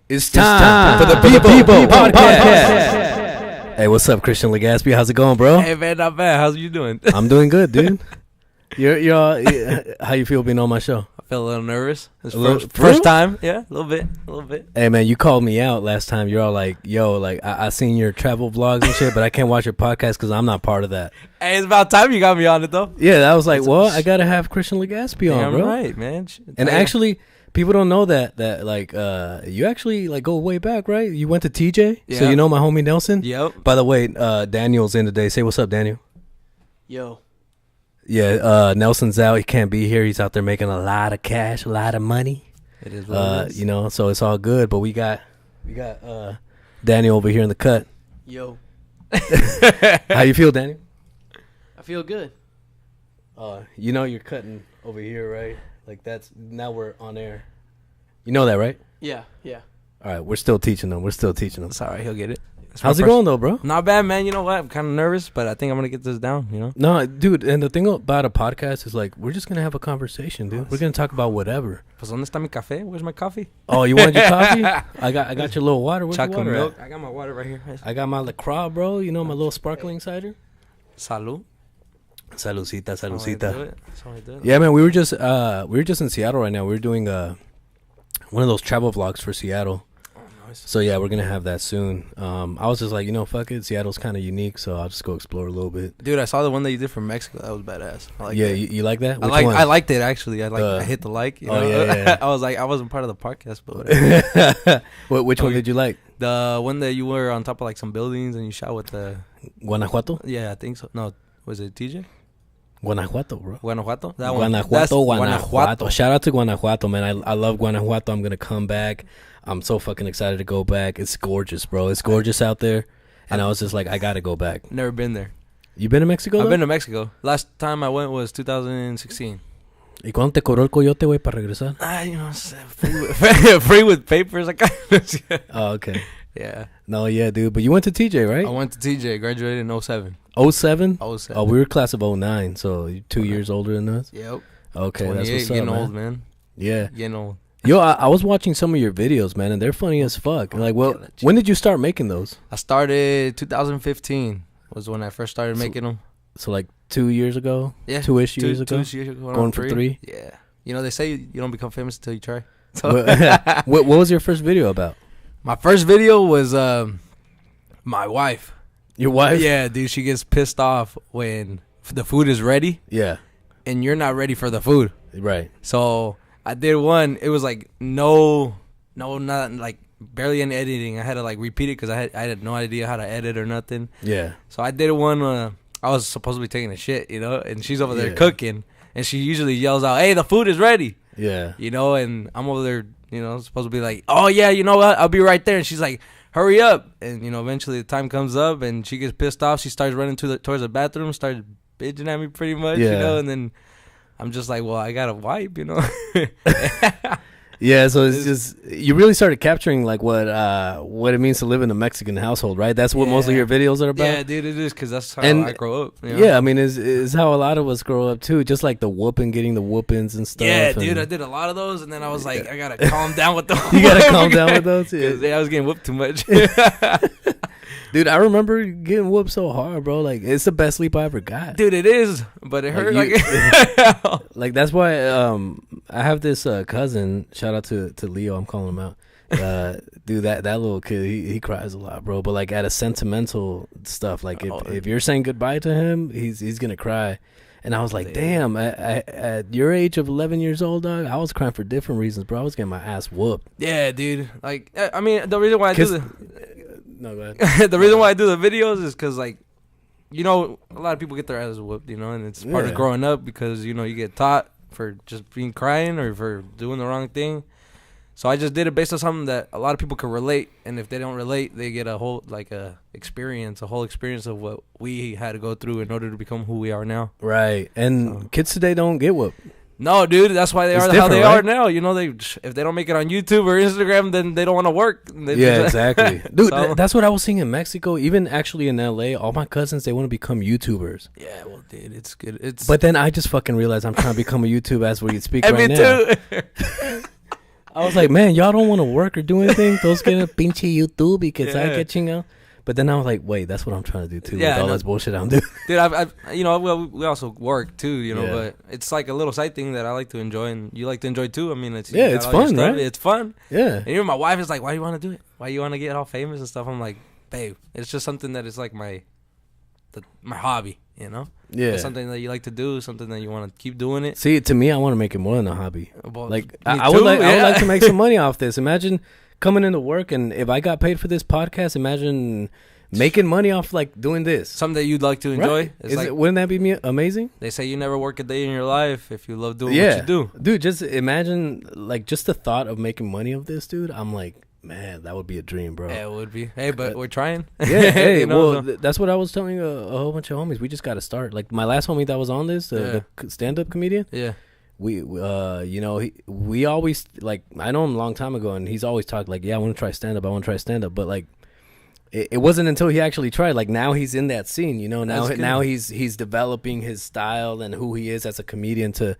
It's time for the VIVOpodcast. Hey, what's up, Christian Legaspi? How's it going, bro? Hey, man, not bad. How's you doing? I'm doing good, dude. You're all, how you feel being on my show? I feel a little nervous. It's First time. Yeah, a little bit. Hey, man, you called me out last time. You're all like, yo, like, I seen your travel vlogs and shit, but I can't watch your podcast because I'm not part of that. Hey, it's about time you got me on it, though. Yeah, I was like, well, I got to have Christian Legaspi on, bro. Right, man. And actually, people don't know that like, you actually, like, go way back, right? You went to TJ? Yeah. So you know my homie Nelson? Yep. By the way, Daniel's in today. Say what's up, Daniel. Yo. Yeah, Nelson's out. He can't be here. He's out there making a lot of cash, a lot of money. It is what it is. You know, so it's all good. But we got Daniel over here in the cut. Yo. How you feel, Daniel? I feel good. You know you're cutting over here, right? Like now we're on air. You know that, right? Yeah. All right, we're still teaching them. It's all right. He'll get it. How's it going, though, bro? Not bad, man. You know what? I'm kind of nervous, but I think I'm going to get this down, you know? No, dude, and the thing about a podcast is, like, we're just going to have a conversation, dude. We're going to talk about whatever. Pues, ¿dónde está mi café? Where's my coffee? Oh, you want your coffee? I got your little water. Where's Chocolate your water milk. at? I got my water right here. I got my LaCroix, bro. You know, my little sparkling cider. Salud. Salucita. That's how I do it. Yeah, man, we were just in Seattle right now. We were doing one of those travel vlogs for Seattle. Oh, nice. So yeah, we're gonna have that soon. I was just like, fuck it. Seattle's kind of unique, so I'll just go explore a little bit. Dude, I saw the one that you did from Mexico. That was badass. I like yeah, that. you like that? I liked it actually. I hit the like. You know? Yeah. I was like, I wasn't part of the podcast, but whatever. Which one did you like? The one that you were on top of like some buildings and you shot with the Guanajuato? Yeah, I think so. No, was it TJ? Guanajuato, bro. Guanajuato? That Guanajuato. Shout out to Guanajuato, man. I love Guanajuato. I'm gonna come back. I'm so fucking excited to go back. It's gorgeous, bro. It's gorgeous out there. And I was just like, I gotta go back. Never been there. You been to Mexico? I've been to Mexico. Last time I went was 2016. ¿Y cuánto te cobró el coyote, güey, para regresar? You know, free with papers. Oh, okay. Yeah. No, yeah, dude. But you went to TJ, right? I went to TJ. Graduated in 07. 07? 07. Oh, we were class of 09, so you're 2 years older than us? Yep. Okay, that's what's up, getting man. old, man. Yeah. Getting old. Yo, I was watching some of your videos, man, and they're funny as fuck. Like, well, when did you start making those? I started 2015 was when I first started making them. So, like, 2 years ago? Yeah. 2-ish years ago? 2 years ago. Going for 3? Yeah. You know, they say you don't become famous until you try. So what was your first video about? My first video was my wife. Your wife? Yeah, dude, she gets pissed off when the food is ready. Yeah. And you're not ready for the food. Right. So I did one. It was like not like barely any editing. I had to like repeat it because I had no idea how to edit or nothing. Yeah. So I did one. I was supposed to be taking a shit, you know, and she's over there cooking, and she usually yells out, "Hey, the food is ready." Yeah. You know, and I'm over there, you know, supposed to be like, "Oh yeah, you know what? I'll be right there." And she's like, "Hurry up!" And you know, eventually the time comes up, and she gets pissed off. She starts running towards the bathroom, started bitching at me pretty much, you know, and then I'm just like, well, I gotta wipe, you know. Yeah, so it's just you really started capturing like what it means to live in a Mexican household, right? That's what most of your videos are about. Yeah, dude, it is because that's how I grow up. You know? Yeah, I mean, is how a lot of us grow up too. Just like the whooping, getting the whoopings and stuff. Yeah, dude, I did a lot of those, and then I was like, I gotta calm down with those. You gotta calm down with those. Yeah, I was getting whooped too much. Dude, I remember getting whooped so hard, bro. Like, it's the best sleep I ever got. Dude, it is, but it hurt. Like that's why I have this cousin. Shout out to Leo. I'm calling him out. Dude, that little kid, he cries a lot, bro. But like at a sentimental stuff, like if you're saying goodbye to him, he's gonna cry. And I was like, damn, at your age of 11 years old, dog, I was crying for different reasons, bro. I was getting my ass whooped. Yeah, dude. Like, I mean, the reason why I do no, go ahead. the reason why I do the videos is because, like, you know, a lot of people get their asses whooped, you know, and it's part of growing up because, you know, you get taught for just being crying or for doing the wrong thing. So I just did it based on something that a lot of people can relate, and if they don't relate, they get a whole experience of what we had to go through in order to become who we are now. Right, and kids today don't get whooped. No, dude, that's why they are how they are now. You know, if they don't make it on YouTube or Instagram, then they don't want to work. Yeah, exactly. Dude, that's what I was seeing in Mexico. Even actually in LA, all my cousins, they want to become YouTubers. Yeah, well, dude, it's good. But then I just fucking realized I'm trying to become a YouTuber as we speak right now. Me too. I was like, man, y'all don't want to work or do anything. Those get a pinche YouTube y que sabe que chingado. But then I was like, wait, that's what I'm trying to do too. With all this bullshit I'm doing. Dude, I've we also work too, but it's like a little side thing that I like to enjoy, and you like to enjoy too. I mean, it's fun, right? It's fun. Yeah. And even my wife is like, why do you want to do it? Why you want to get all famous and stuff? I'm like, babe, it's just something that is like my hobby, Yeah. It's something that you like to do, something that you want to keep doing it. See, to me, I want to make it more than a hobby. Well, like I would like to make some money off this. Imagine coming into work, and if I got paid for this podcast, imagine making money off like doing this. Something that you'd like to enjoy. Right. Wouldn't that be amazing? They say you never work a day in your life if you love doing what you do. Dude, just imagine like just the thought of making money of this, dude. I'm like, man, that would be a dream, bro. Yeah, it would be. Hey, but we're trying. Yeah, hey, that's what I was telling a whole bunch of homies. We just got to start. Like my last homie that was on this, the stand-up comedian. Yeah. We we always, like, I know him a long time ago, and he's always talked like, yeah, I want to try stand-up, but like it wasn't until he actually tried. Like now he's in that scene, now he's developing his style and who he is as a comedian to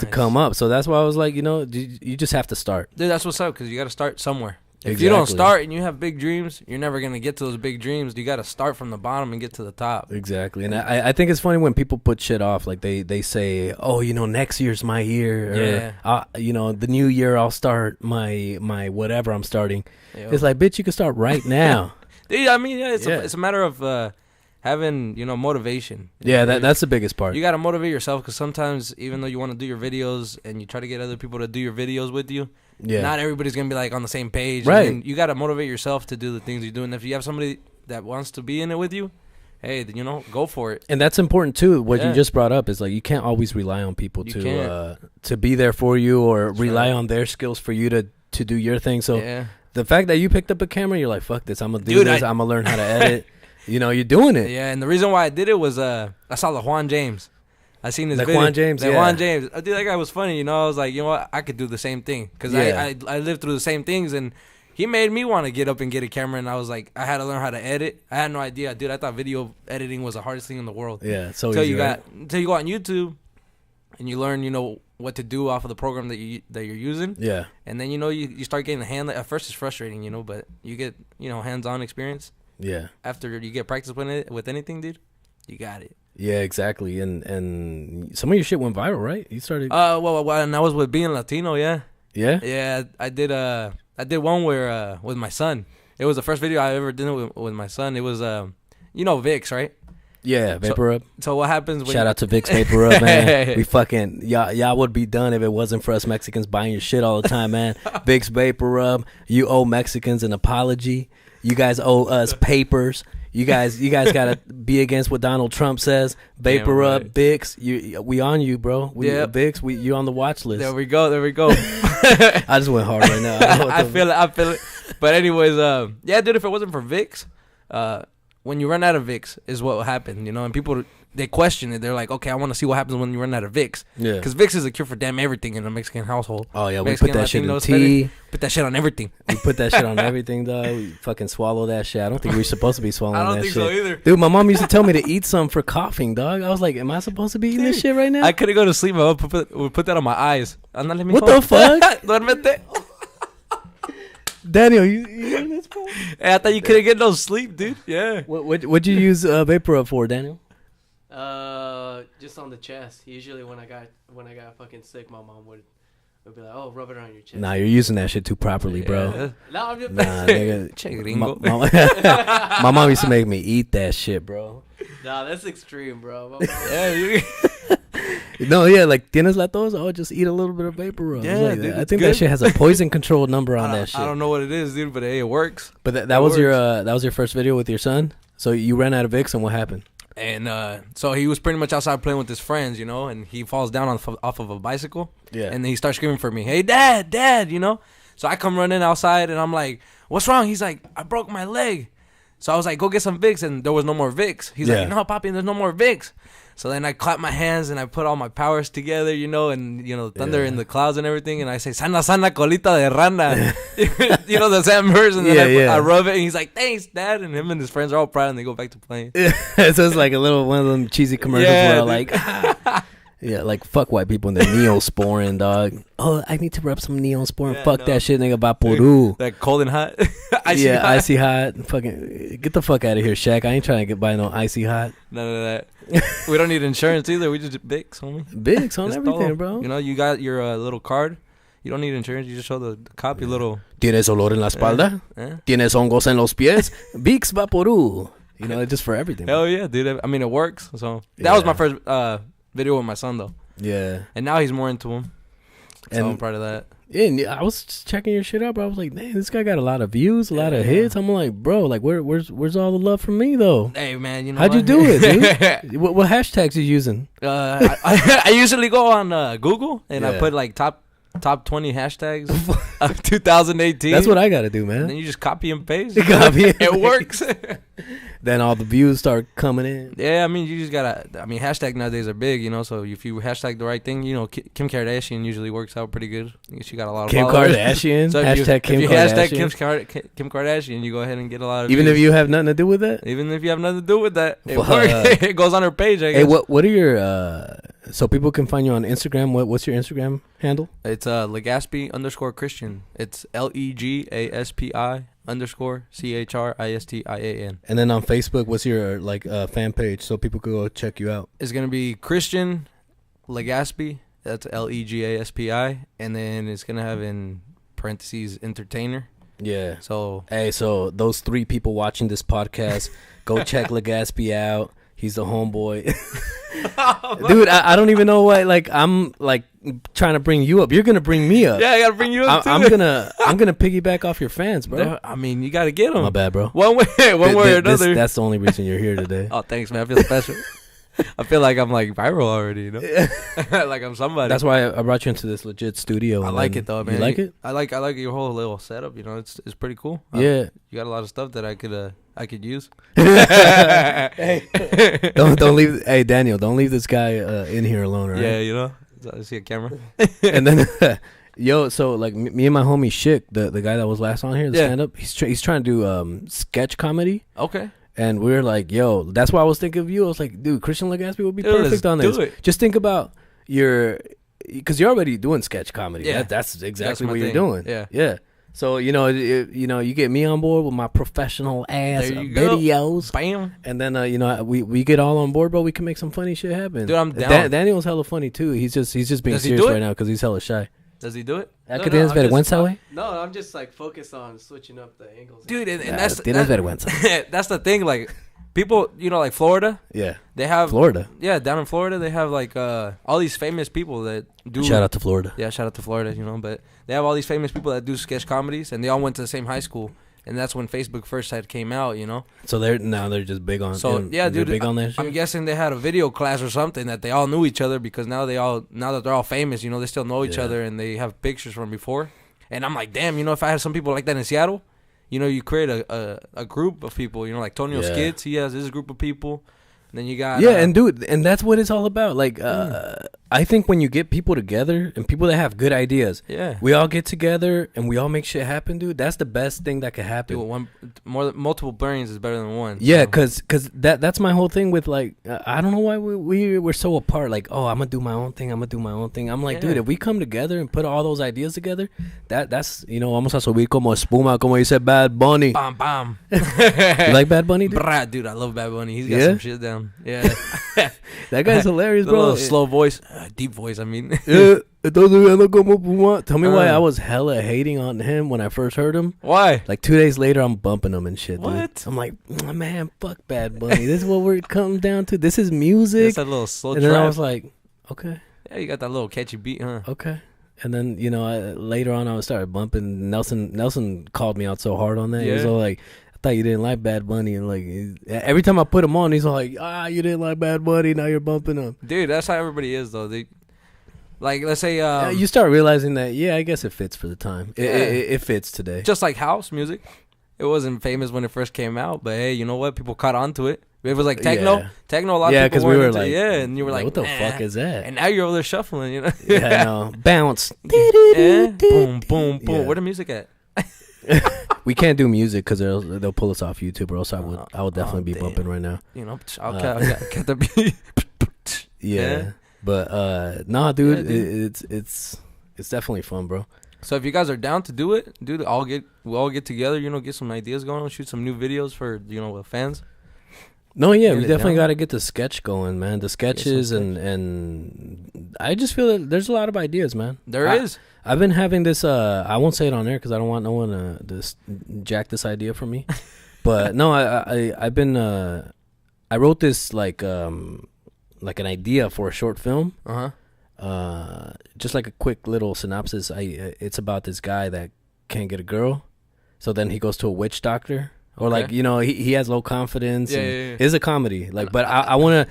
come up. So that's why I was like, you just have to start. Dude, that's what's up, because you got to start somewhere. If you don't start and you have big dreams, you're never going to get to those big dreams. You got to start from the bottom and get to the top. Exactly. And I think it's funny when people put shit off. Like they say, oh, next year's my year. Or, the new year I'll start my whatever I'm starting. Yo. It's like, bitch, you can start right now. Dude, I mean, it's a matter of having, motivation. That's the biggest part. You got to motivate yourself, because sometimes even though you want to do your videos and you try to get other people to do your videos with you, not everybody's going to be like on the same page. Right. And you got to motivate yourself to do the things you do. And if you have somebody that wants to be in it with you, hey, go for it. And that's important too. What you just brought up is like you can't always rely on people to be there for you, or rely on their skills for you to do your thing. So the fact that you picked up a camera, you're like, fuck this, I'm going to do this. I'm going to learn how to edit. You're doing it. Yeah, and the reason why I did it was I saw LeJuan James. I seen his video. Juan James, Juan James. Dude, that guy was funny. I was like, what? I could do the same thing, because I lived through the same things, and he made me want to get up and get a camera. And I was like, I had to learn how to edit. I had no idea, dude. I thought video editing was the hardest thing in the world. Yeah, it's so easy. Until you go on YouTube and you learn, what to do off of the program that you're using. Yeah. And then you start getting the hand. At first, it's frustrating, but you get hands-on experience. Yeah. After you get practice with anything, dude, you got it. Yeah, exactly. And some of your shit went viral, right? You started. Well, and I was with Being Latino, yeah. Yeah. Yeah, I did one where with my son. It was the first video I ever did with my son. It was Vicks, right? Yeah, Vapor Rub. So what happens when shout out to Vicks Vapor Rub, man. We fucking y'all would be done if it wasn't for us Mexicans buying your shit all the time, man. Vicks Vapor Rub. You owe Mexicans an apology. You guys owe us papers. You guys gotta be against what Donald Trump says. Vapor Rub, Vicks. We on you, bro. Vicks. You on the watch list. There we go. I just went hard right now. I feel it. But anyways, dude. If it wasn't for Vicks, when you run out of Vicks is what will happen, and people, they question it. They're like, okay, I want to see what happens when you run out of Vicks. Yeah. Because Vicks is a cure for damn everything in a Mexican household. Oh, yeah. Mexican, we put that shit in tea. Put that shit on everything. We put that shit on everything, dog. We fucking swallow that shit. I don't think we're supposed to be swallowing that shit. I don't think so either. Dude, my mom used to tell me to eat some for coughing, dog. I was like, am I supposed to be eating this shit right now? I couldn't go to sleep. I would put that on my eyes. What the fuck? Duérmete. Daniel, you hear this, bro? Hey, I thought you couldn't get no sleep, dude. Yeah. What'd you use Vapor Rub for, Daniel? Just on the chest. Usually when I got fucking sick, my mom would be like, "Oh, rub it on your chest." Nah, you're using that shit too properly, bro. No, I'm just nigga. My mom used to make me eat that shit, bro. Nah, that's extreme, bro. No, yeah, like tienes la tos, just eat a little bit of Vapor Rub. Yeah, like dude, I think that shit has a poison control number on that shit. I don't know what it is, dude, but hey, it works. But that was your first video with your son. So you ran out of Vicks, and what happened? And so he was pretty much outside playing with his friends, and he falls down off of a bicycle. Yeah. And then he starts screaming for me, "Hey, Dad, Dad!" So I come running outside, and I'm like, "What's wrong?" He's like, "I broke my leg." So I was like, "Go get some Vicks," and there was no more Vicks. He's like, "No, Papi, there's no more Vicks." So then I clap my hands and I put all my powers together, and thunder in the clouds and everything, and I say, "Sana, sana, colita de rana," the Sam Hers, and then I rub it, and he's like, "Thanks, Dad," and him and his friends are all proud, and they go back to playing. So it's like one of them cheesy commercials where like, Yeah, like fuck white people and the Neosporin, dog. Oh, I need to rub some Neosporin. Yeah, fuck no. that shit, nigga. Vaporu. That cold and hot. Icy hot. Fucking get the fuck out of here, Shaq. I ain't trying to get by no icy hot. None of that. We don't need insurance either. We just Bics, homie. Bigs on Just everything, todo. bro. You know, you got your little card. You don't need insurance. You just show the cop your little. Tienes olor en la espalda? Tienes hongos en los pies? Vicks Vaporu. You know, it's just for everything. Hell yeah, dude. I mean, it works. So that was my first video with my son, though. Yeah. And now he's more into them. So And- I'm proud of that. Yeah, and I was just checking your shit out, bro. I was like, man, this guy got a lot of views, a lot of hits. I'm like, bro, like, where's all the love from me, though? Hey, man, you know How'd you what? do it, dude? what hashtags you using? I usually go on Google and I Yeah. put like top 20 hashtags of 2018. That's what I got to do, And then man. you just copy and paste. Copy and It works. Then all the views start coming in. Yeah, I mean, you just gotta. I mean, hashtag nowadays are big, you know. So if you hashtag the right thing, you know, Kim Kardashian usually works out pretty good. She got a lot of Kim followers. Kardashian? So if Hashtag Kim if you hashtag Kardashian? Kim Kardashian, you go ahead and get a lot of. Even if views. you have nothing to do with that? even if you have nothing to do with that, it Fuck. works. It goes on her page. I guess. Hey, what are your so people can find you on Instagram? What's your Instagram handle? It's Legaspi_Christian. It's LEGASPI _CHRISTIAN. And then on Facebook, what's your fan page so people can go check you out? It's gonna be Christian Legaspi. That's LEGASPI, and then it's gonna have in parentheses entertainer. Yeah. So Hey, so those 3 people watching this podcast, go check Legaspi out. He's the homeboy. Dude, I don't even know why. Like, I'm like trying to bring you up. You're gonna bring me up. yeah, I gotta bring you up too. I'm gonna piggyback off your fans, bro. I mean, you gotta get them. My bad, bro. One way or another. That's the only reason you're here today. Oh, thanks, man. I feel special. I feel like I'm like viral already, you know. Like I'm somebody. That's why I brought you into this legit studio. I and like then- it though, man. You like it? I like your whole little setup. You know, it's pretty cool. Yeah. You got a lot of stuff that I could use. Hey, don't leave. Hey, Daniel, don't leave this guy in here alone, all right? Yeah, you know. I see a camera. And then, yo, so like me and my homie Schick, the guy that was last on here, the Yeah. stand up, he's trying to do sketch comedy. Okay. And we were like, yo, that's why I was thinking of you. I was like, dude, Christian Legaspi would be Dude, perfect on let's this. do it. Just think about because you're already doing sketch comedy. Yeah. That's exactly my what you're thing. doing. Yeah. Yeah. So, you get me on board with my professional ass There you go. videos. Bam. And then, we get all on board, bro. We can make some funny shit happen. Dude, I'm down. Daniel's hella funny, too. He's just being Does he serious do it? right now because he's hella shy. Does he do it? ¿Qué tienes I'm just- vergüenza, güey? No, I'm just like focused on switching up the angles. Dude, and Tienes vergüenza. that's the thing. Like people, you know, like Florida, Yeah. they have Florida. Yeah, down in Florida, they have like all these famous people that do. Shout out to Florida. Yeah, shout out to Florida. You know, but they have all these famous people that do sketch comedies, and they all went to the same high school. And that's when Facebook first had came out, you know. So they're just big on. So yeah, they're dude, big on that shit. I'm guessing they had a video class or something that they all knew each other because now that they're all famous, you know, they still know each Yeah. other and they have pictures from before. And I'm like, damn, you know, if I had some people like that in Seattle, you know, you create a group of people, you know, like Tonio Yeah. Skits, he has his group of people. And then you got And dude, and that's what it's all about. Like, I think when you get people together and people that have good ideas, yeah, we all get together and we all make shit happen, dude. That's the best thing that could happen. dude, multiple brains is better than one. Yeah, so. cause that's my whole thing with like I don't know why we're so apart. Like, oh, I'm gonna do my own thing. I'm like, Yeah. dude, if we come together and put all those ideas together, that's vamos a subir como espuma, como dice Bad Bunny. Bam, bam. You like Bad Bunny, dude? Brah, dude, I love Bad Bunny. He's got Yeah? some shit down. Yeah, That guy's hilarious, the bro. little slow voice, deep voice. I mean, Tell me why I was hella hating on him when I first heard him. why? Like 2 days later, I'm bumping him and shit. Dude. What? I'm like, man, fuck Bad Bunny. This is what we're coming down to. This is music. It's that little slow And trap. then I was like, okay. Yeah, you got that little catchy beat, huh? Okay. And then, later on I started bumping. Nelson called me out so hard on that. He was Yeah. all like, I thought you didn't like Bad Bunny. And like, every time I put him on, he's all like, you didn't like Bad Bunny. Now you're bumping him. Dude, that's how everybody is, though. Like, let's say, You start realizing that, I guess it fits for the time. Yeah. It fits today. just like house music, it wasn't famous when it first came out, but hey, you know what? People caught on to it. It was like techno. Yeah. Techno, a lot Yeah, of people 'cause we weren't were into- like, yeah, and you were like, what the nah. fuck is that? And now you're over there shuffling, you know? Yeah, I know. Bounce. Yeah. Boom, boom, boom. Yeah. Where the music at? We can't do music because they'll pull us off YouTube, or else I would definitely be damn. bumping right now. You know, I'll got the beat. Yeah. But nah, dude, Yeah, it's definitely fun, bro. So if you guys are down to do it, dude, we'll all get together, get some ideas going, shoot some new videos for, with fans. No, yeah, Get we it definitely down. got to get the sketch going, man. The sketches and I just feel that there's a lot of ideas, man. There is. I've been having this. I won't say it on air because I don't want no one to jack this idea from me. But no, I've been. I wrote this like an idea for a short film. Just like a quick little synopsis. It's about this guy that can't get a girl, so then he goes to a witch doctor. Or like he has low confidence. Yeah. It's a comedy. Like, but I wanna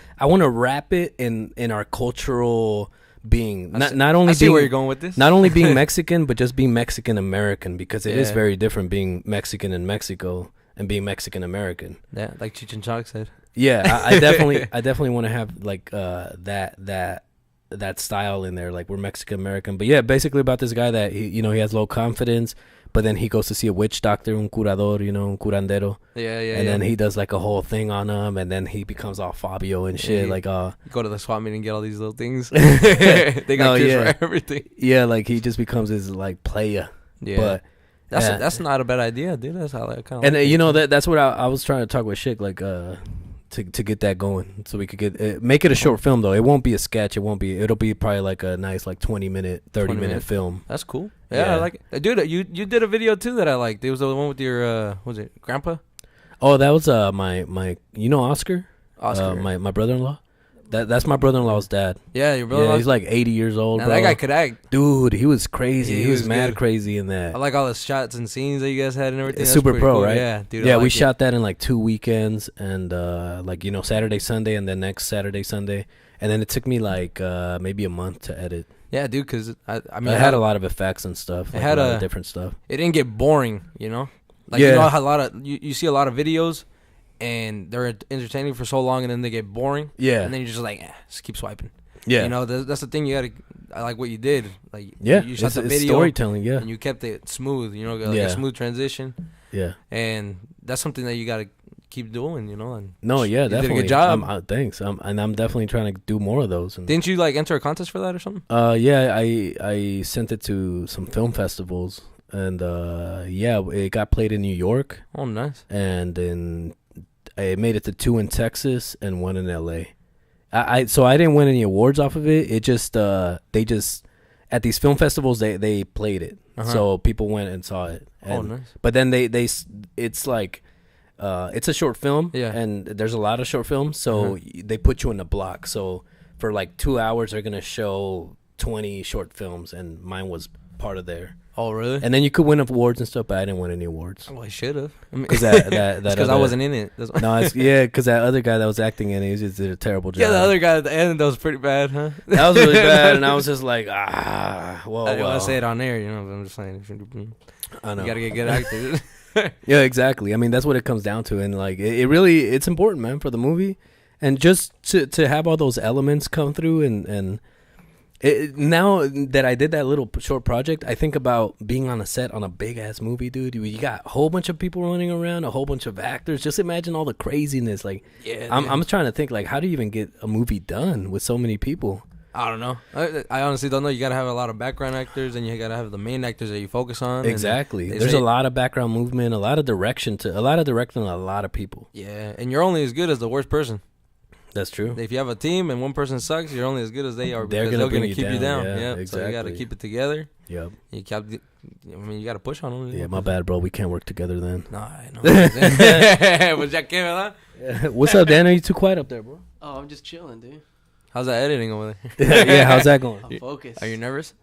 wrap it in our cultural being. Not only I see being, where you're going with this. not only being Mexican, but just being Mexican American, because it is very different being Mexican in Mexico and being Mexican American. Yeah, like Cheech and Chong said. Yeah, I definitely want to have like that style in there. Like we're Mexican American, but yeah, basically about this guy that he has low confidence. But then he goes to see a witch doctor, un curador, un curandero. Yeah. And then he does like a whole thing on him, and then he becomes all Fabio and shit. Like, you go to the swap meet and get all these little things. They got cures for everything. Yeah, like he just becomes his like playa. Yeah, but that's not a bad idea, dude. That's how I kind of. And that's what I was trying to talk with Chick, like to get that going, so we could get make it a short film though. It won't be a sketch. It'll be probably like a nice like 20-minute, 30-minute film. That's cool. Yeah, I like it. Dude, you did a video too that I liked. It was the one with your was it grandpa? Oh, that was my Oscar. Oscar, my brother-in-law. That's my brother-in-law's dad. Yeah, your brother. Yeah, he's like 80 years old. Now, bro. that guy could act. Dude, he was crazy. Yeah, he was mad good. crazy in that. I like all the shots and scenes that you guys had and everything. It's That's super pretty pro, cool. right? Yeah, dude. Yeah, I we like shot that in like 2 weekends, and Saturday, Sunday, and then next Saturday, Sunday, and then it took me like maybe a month to edit. Yeah, dude, because I mean, I had a lot of effects and stuff. Like, had a lot of different stuff. It didn't get boring, Like Yeah. you know how a lot of you see a lot of videos, and they're entertaining for so long, and then they get boring. Yeah. And then you're just like, just keep swiping. Yeah. That's the thing. I like what you did. Like, Yeah. you shot the it's video, storytelling. Yeah. and you kept it smooth. Like a smooth transition. Yeah. And that's something that you gotta keep doing. And No. Yeah. you Definitely. did a good job. Thanks. I'm definitely trying to do more of those. And, Didn't you like enter a contest for that or something? Yeah. I sent it to some film festivals, and it got played in New York, Oh, nice. and then I made it to 2 in Texas and 1 in LA. So I didn't win any awards off of it. It just they just at these film festivals they played it, so people went and saw it. And, nice. But then it's like it's a short film, and there's a lot of short films, so they put you in a block. So for like 2 hours, they're gonna show 20 short films, and mine was part of there. Oh, really? And then you could win awards and stuff, but I didn't win any awards. Well, I should have. Because because I wasn't in it. No, because that other guy that was acting in it, he just did a terrible job. Yeah, the other guy at the end, that was pretty bad, huh? That was really bad, and I was just like, well. I didn't want to say it on air, but I'm just saying. I know. You got to get good actors. Yeah, exactly. I mean, that's what it comes down to, and like, it really, it's important, man, for the movie, and just to have all those elements come through, and now that I did that little short project, I think about being on a set on a big ass movie, dude. You got a whole bunch of people running around, a whole bunch of actors. Just imagine all the craziness. Like, I'm trying to think, like, how do you even get a movie done with so many people? I don't know. I honestly don't know. You got to have a lot of background actors, and you got to have the main actors that you focus on. Exactly. There's a lot of background movement, a lot of directing, a lot of people. Yeah, and you're only as good as the worst person. That's true. If you have a team and one person sucks, you're only as good as they are, because they're going to keep you down. Yeah, exactly. So you got to keep it together. Yep. You got to push on them. Yeah, my bad, bro. We can't work together then. No, I know. Pues ya que, ¿verdad? What's up, Dan? Are you too quiet up there, bro? Oh, I'm just chilling, dude. How's that editing over there? Yeah, how's that going? I'm focused. Are you nervous?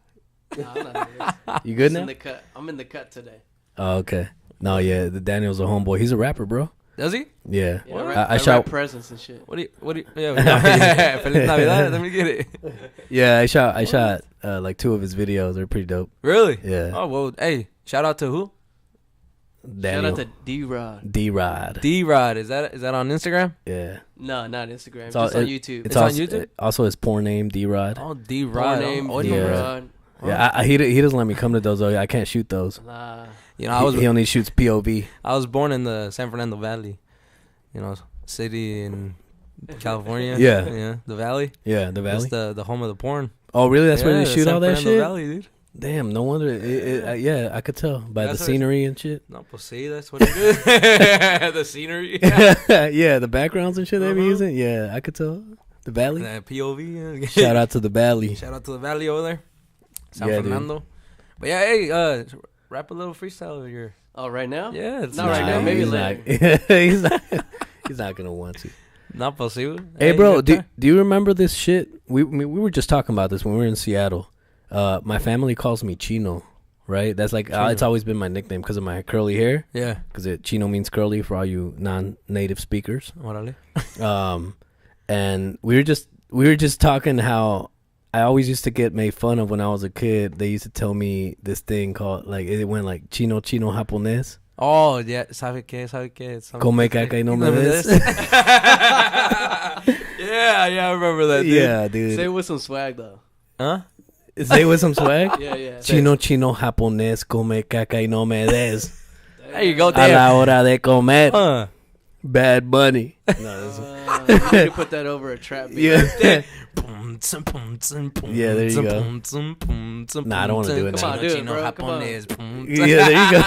No, I'm not nervous. You good now? In the cut. I'm in the cut today. Oh, okay. No, yeah, the Daniel's a homeboy. He's a rapper, bro. Does he? Yeah. Yeah, I shot presents and shit. What do you? Yeah, Feliz Navidad. Let me get it. Yeah, I shot like 2 of his videos. They're pretty dope. Really? Yeah. Oh well. Hey, shout out to who? Daniel. Shout out to D-Rod. D-Rod. D-Rod. Is that on Instagram? Yeah. No, not Instagram. It's Just on YouTube. It's on YouTube? Also his porn name, D-Rod. Oh, D-Rod. name, Oh, D-Rod. Yeah, he doesn't let me come to those. I can't shoot those. Nah. He only shoots POV. I was born in the San Fernando Valley, city, and California. Yeah. The Valley. Yeah, the Valley. That's the home of the porn. Oh, really? That's where they shoot San all that Fernando shit? Valley, dude. Damn, no wonder. Yeah, I could tell by That's the what scenery and shit. No, pues sí, that's what it is. The scenery. Yeah, the backgrounds and shit they be Uh-huh. using. Yeah, I could tell. The Valley. POV. Shout out to the Valley. Shout out to the Valley over there. San Yeah, dude. Fernando. But yeah, hey, rap a little freestyle of your. Oh, right now? Yeah, it's Not right now, maybe he's later. he's not gonna want to. Not possible. Hey, bro, do you you remember this shit? We were just talking about this when we were in Seattle. My family calls me Chino, right? That's like Chino. it's always been my nickname because of my curly hair. Yeah. Because Chino means curly for all you non-native speakers. Órale. And we were just talking how I always used to get made fun of when I was a kid. They used to tell me this thing called like it went like Chino japonés. Oh, yeah. ¿Sabe qué? Come caca y no me des. Yeah, I remember that, dude. Yeah, dude. Say it with some swag, though. Huh? Say with some swag. Yeah. Chino japonés, come caca y no me des. There you go, A damn. la hora de comer. Bad Bunny. You need to put that over a trap beat. Yeah. Yeah, Yeah, there you go. Nah, I don't wanna do it now. Come on, do it, bro. Come on. Yeah, there you go.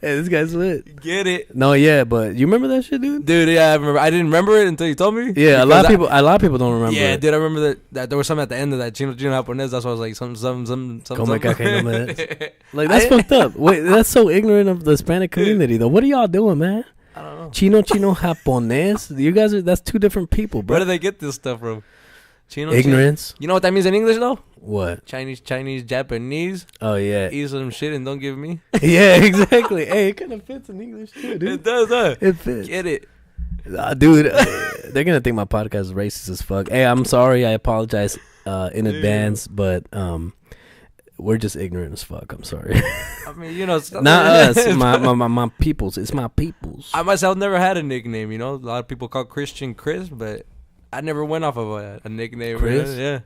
Hey, this guy's lit. Get it, No, yeah, but you remember that shit, dude? dude? Yeah, I remember. I didn't remember it until you told me. Yeah, a lot of people don't remember. Yeah, it. dude, I remember that there was something at the end of that Chino japonés. That's why I was like, some. Come caca y no me des. Like that's fucked up. Wait, that's so ignorant of the Hispanic community, though. What are y'all doing, man? I don't know. Chino japonés. You guys that's two different people, bro. Where do they get this stuff from? Chino. Ignorance. You know what that means in English though? What? Chinese, Japanese. Oh yeah. Eat some shit and don't give me. Yeah, exactly. Hey, it kind of fits in English too, dude. It does, huh? It fits. Get it. Dude, they're gonna think my podcast is racist as fuck. Hey, I'm sorry. I apologize in advance, but we're just ignorant as fuck. I'm sorry. I mean, you know, it's Not us, my peoples. It's my peoples. I myself never had a nickname. You know, a lot of people call Christian Chris, but I never went off of a nickname. Chris? Yeah.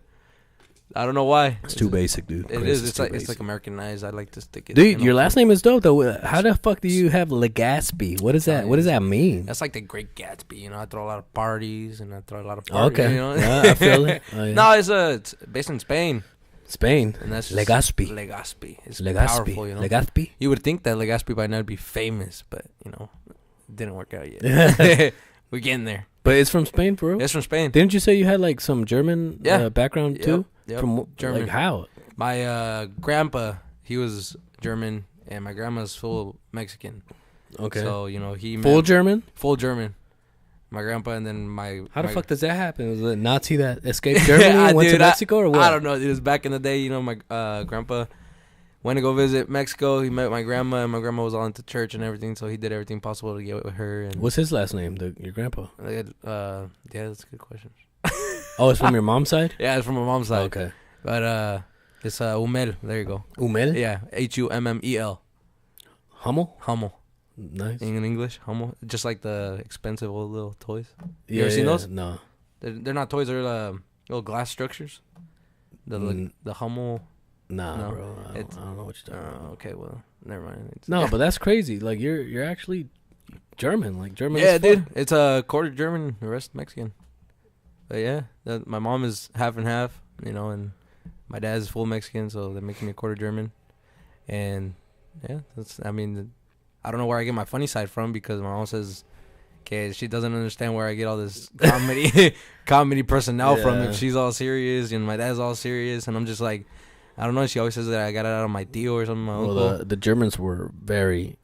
I don't know why. It's too basic, dude. It Chris is. It's too like basic. Americanized. I like to stick it. Dude, your last name is dope though. How the fuck do you have Legaspi? What is that? What does that mean? That's like the Great Gatsby. You know, I throw a lot of parties and I throw a lot of parties. Okay, You know? yeah, I feel it. Oh, yeah. No, it's based in Spain, Spain. and that's just Legaspi. Legaspi. It's Legaspi. powerful. You know, Legaspi. you would think that Legaspi by now would be famous, but you know, it didn't work out yet. We're getting there. But it's from Spain, for real? It's from Spain. Didn't you say you had like some German background too? Yep. From German. Like how? My grandpa, he was German, and my grandma's full Mexican. Okay. So you know Full German? full German. My grandpa, and then my How the my- fuck does that happen? Was it a Nazi that escaped Germany and went to Dude, Mexico or what? I don't know. It was back in the day. You know, my grandpa went to go visit Mexico. He met my grandma, and my grandma was all into church and everything. So he did everything possible to get with her. And What's his last name? Your grandpa? yeah, that's a good question. Oh, it's from your mom's side? Yeah, it's from my mom's side. Okay. But it's Umel. There you go. Umel? Yeah, Hummel. Hummel? Hummel. Nice. In English, Hummel. Just like the expensive old little toys. You ever seen those? No. They're not toys. They're little glass structures. The Hummel. Nah, No, bro. I it's- don't know what you're talking about. Okay, well, never mind. No, but that's crazy. Like you're actually German. Like German. Yeah, as fuck. dude. It's a quarter German, the rest Mexican. But yeah, my mom is half and half, you know, and my dad is full Mexican, so they're making me a quarter German. And yeah, I don't know where I get my funny side from because my mom says, okay, she doesn't understand where I get all this comedy personnel from. Yeah. If she's all serious and my dad's all serious, and I'm just like, I don't know. She always says that I got it out of my tío or something. My uncle. Well, the Germans were very,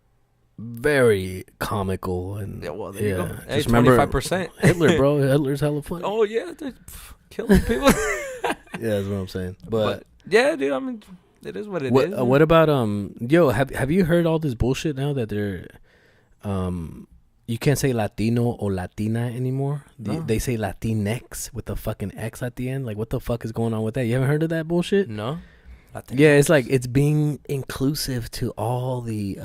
very comical and Yeah, well, there you go. Hey, just remember 25%. Hitler, bro. Hitler's hella funny. Oh yeah, they're killing people. Yeah, that's what I'm saying. But yeah, dude, I mean, it is what it is. what about yo? Have you heard all this bullshit now that they're you can't say Latino or Latina anymore. No. They say Latinx with the fucking X at the end. Like, what the fuck is going on with that? You haven't heard of that bullshit? No. Yeah, it's like it's being inclusive to all the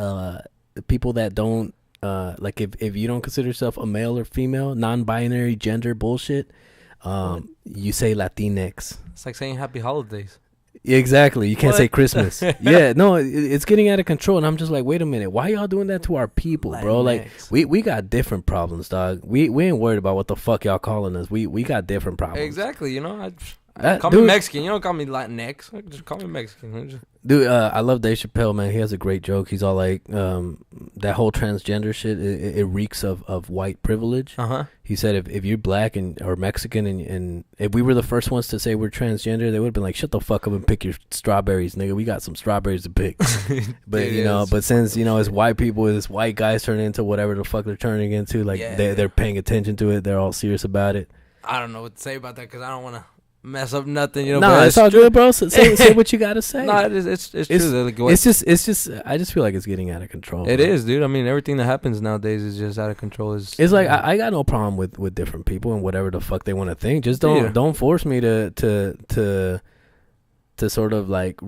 people that don't like if you don't consider yourself a male or female, non-binary gender bullshit, you say Latinx. It's like saying happy holidays. Exactly. You can't What? say Christmas. Yeah, no, it's getting out of control, and I'm just like, wait a minute, why y'all doing that to our people, bro? Like, we got different problems, dog. We ain't worried about what the fuck y'all calling us. We got different problems. Exactly. You know, call me Mexican. You don't call me Latinx. Just call me Mexican. Dude, I love Dave Chappelle, man. He has a great joke. He's all like, that whole transgender shit, it reeks of white privilege. He said if you're black or Mexican and if we were the first ones to say we're transgender, they would have been like, shut the fuck up and pick your strawberries, nigga. We got some strawberries to pick. But, but since, it's white people, it's white guys turn into whatever the fuck they're turning into, like they're paying attention to it. They're all serious about it. I don't know what to say about that because I don't want to mess up nothing, Nah, it's all good, bro. Say what you gotta say. Nah, it's true. It's just. I just feel like it's getting out of control. It is, dude. I mean, everything that happens nowadays is just out of control. It's like I got no problem with different people and whatever the fuck they want to think. Just don't force me to sort of like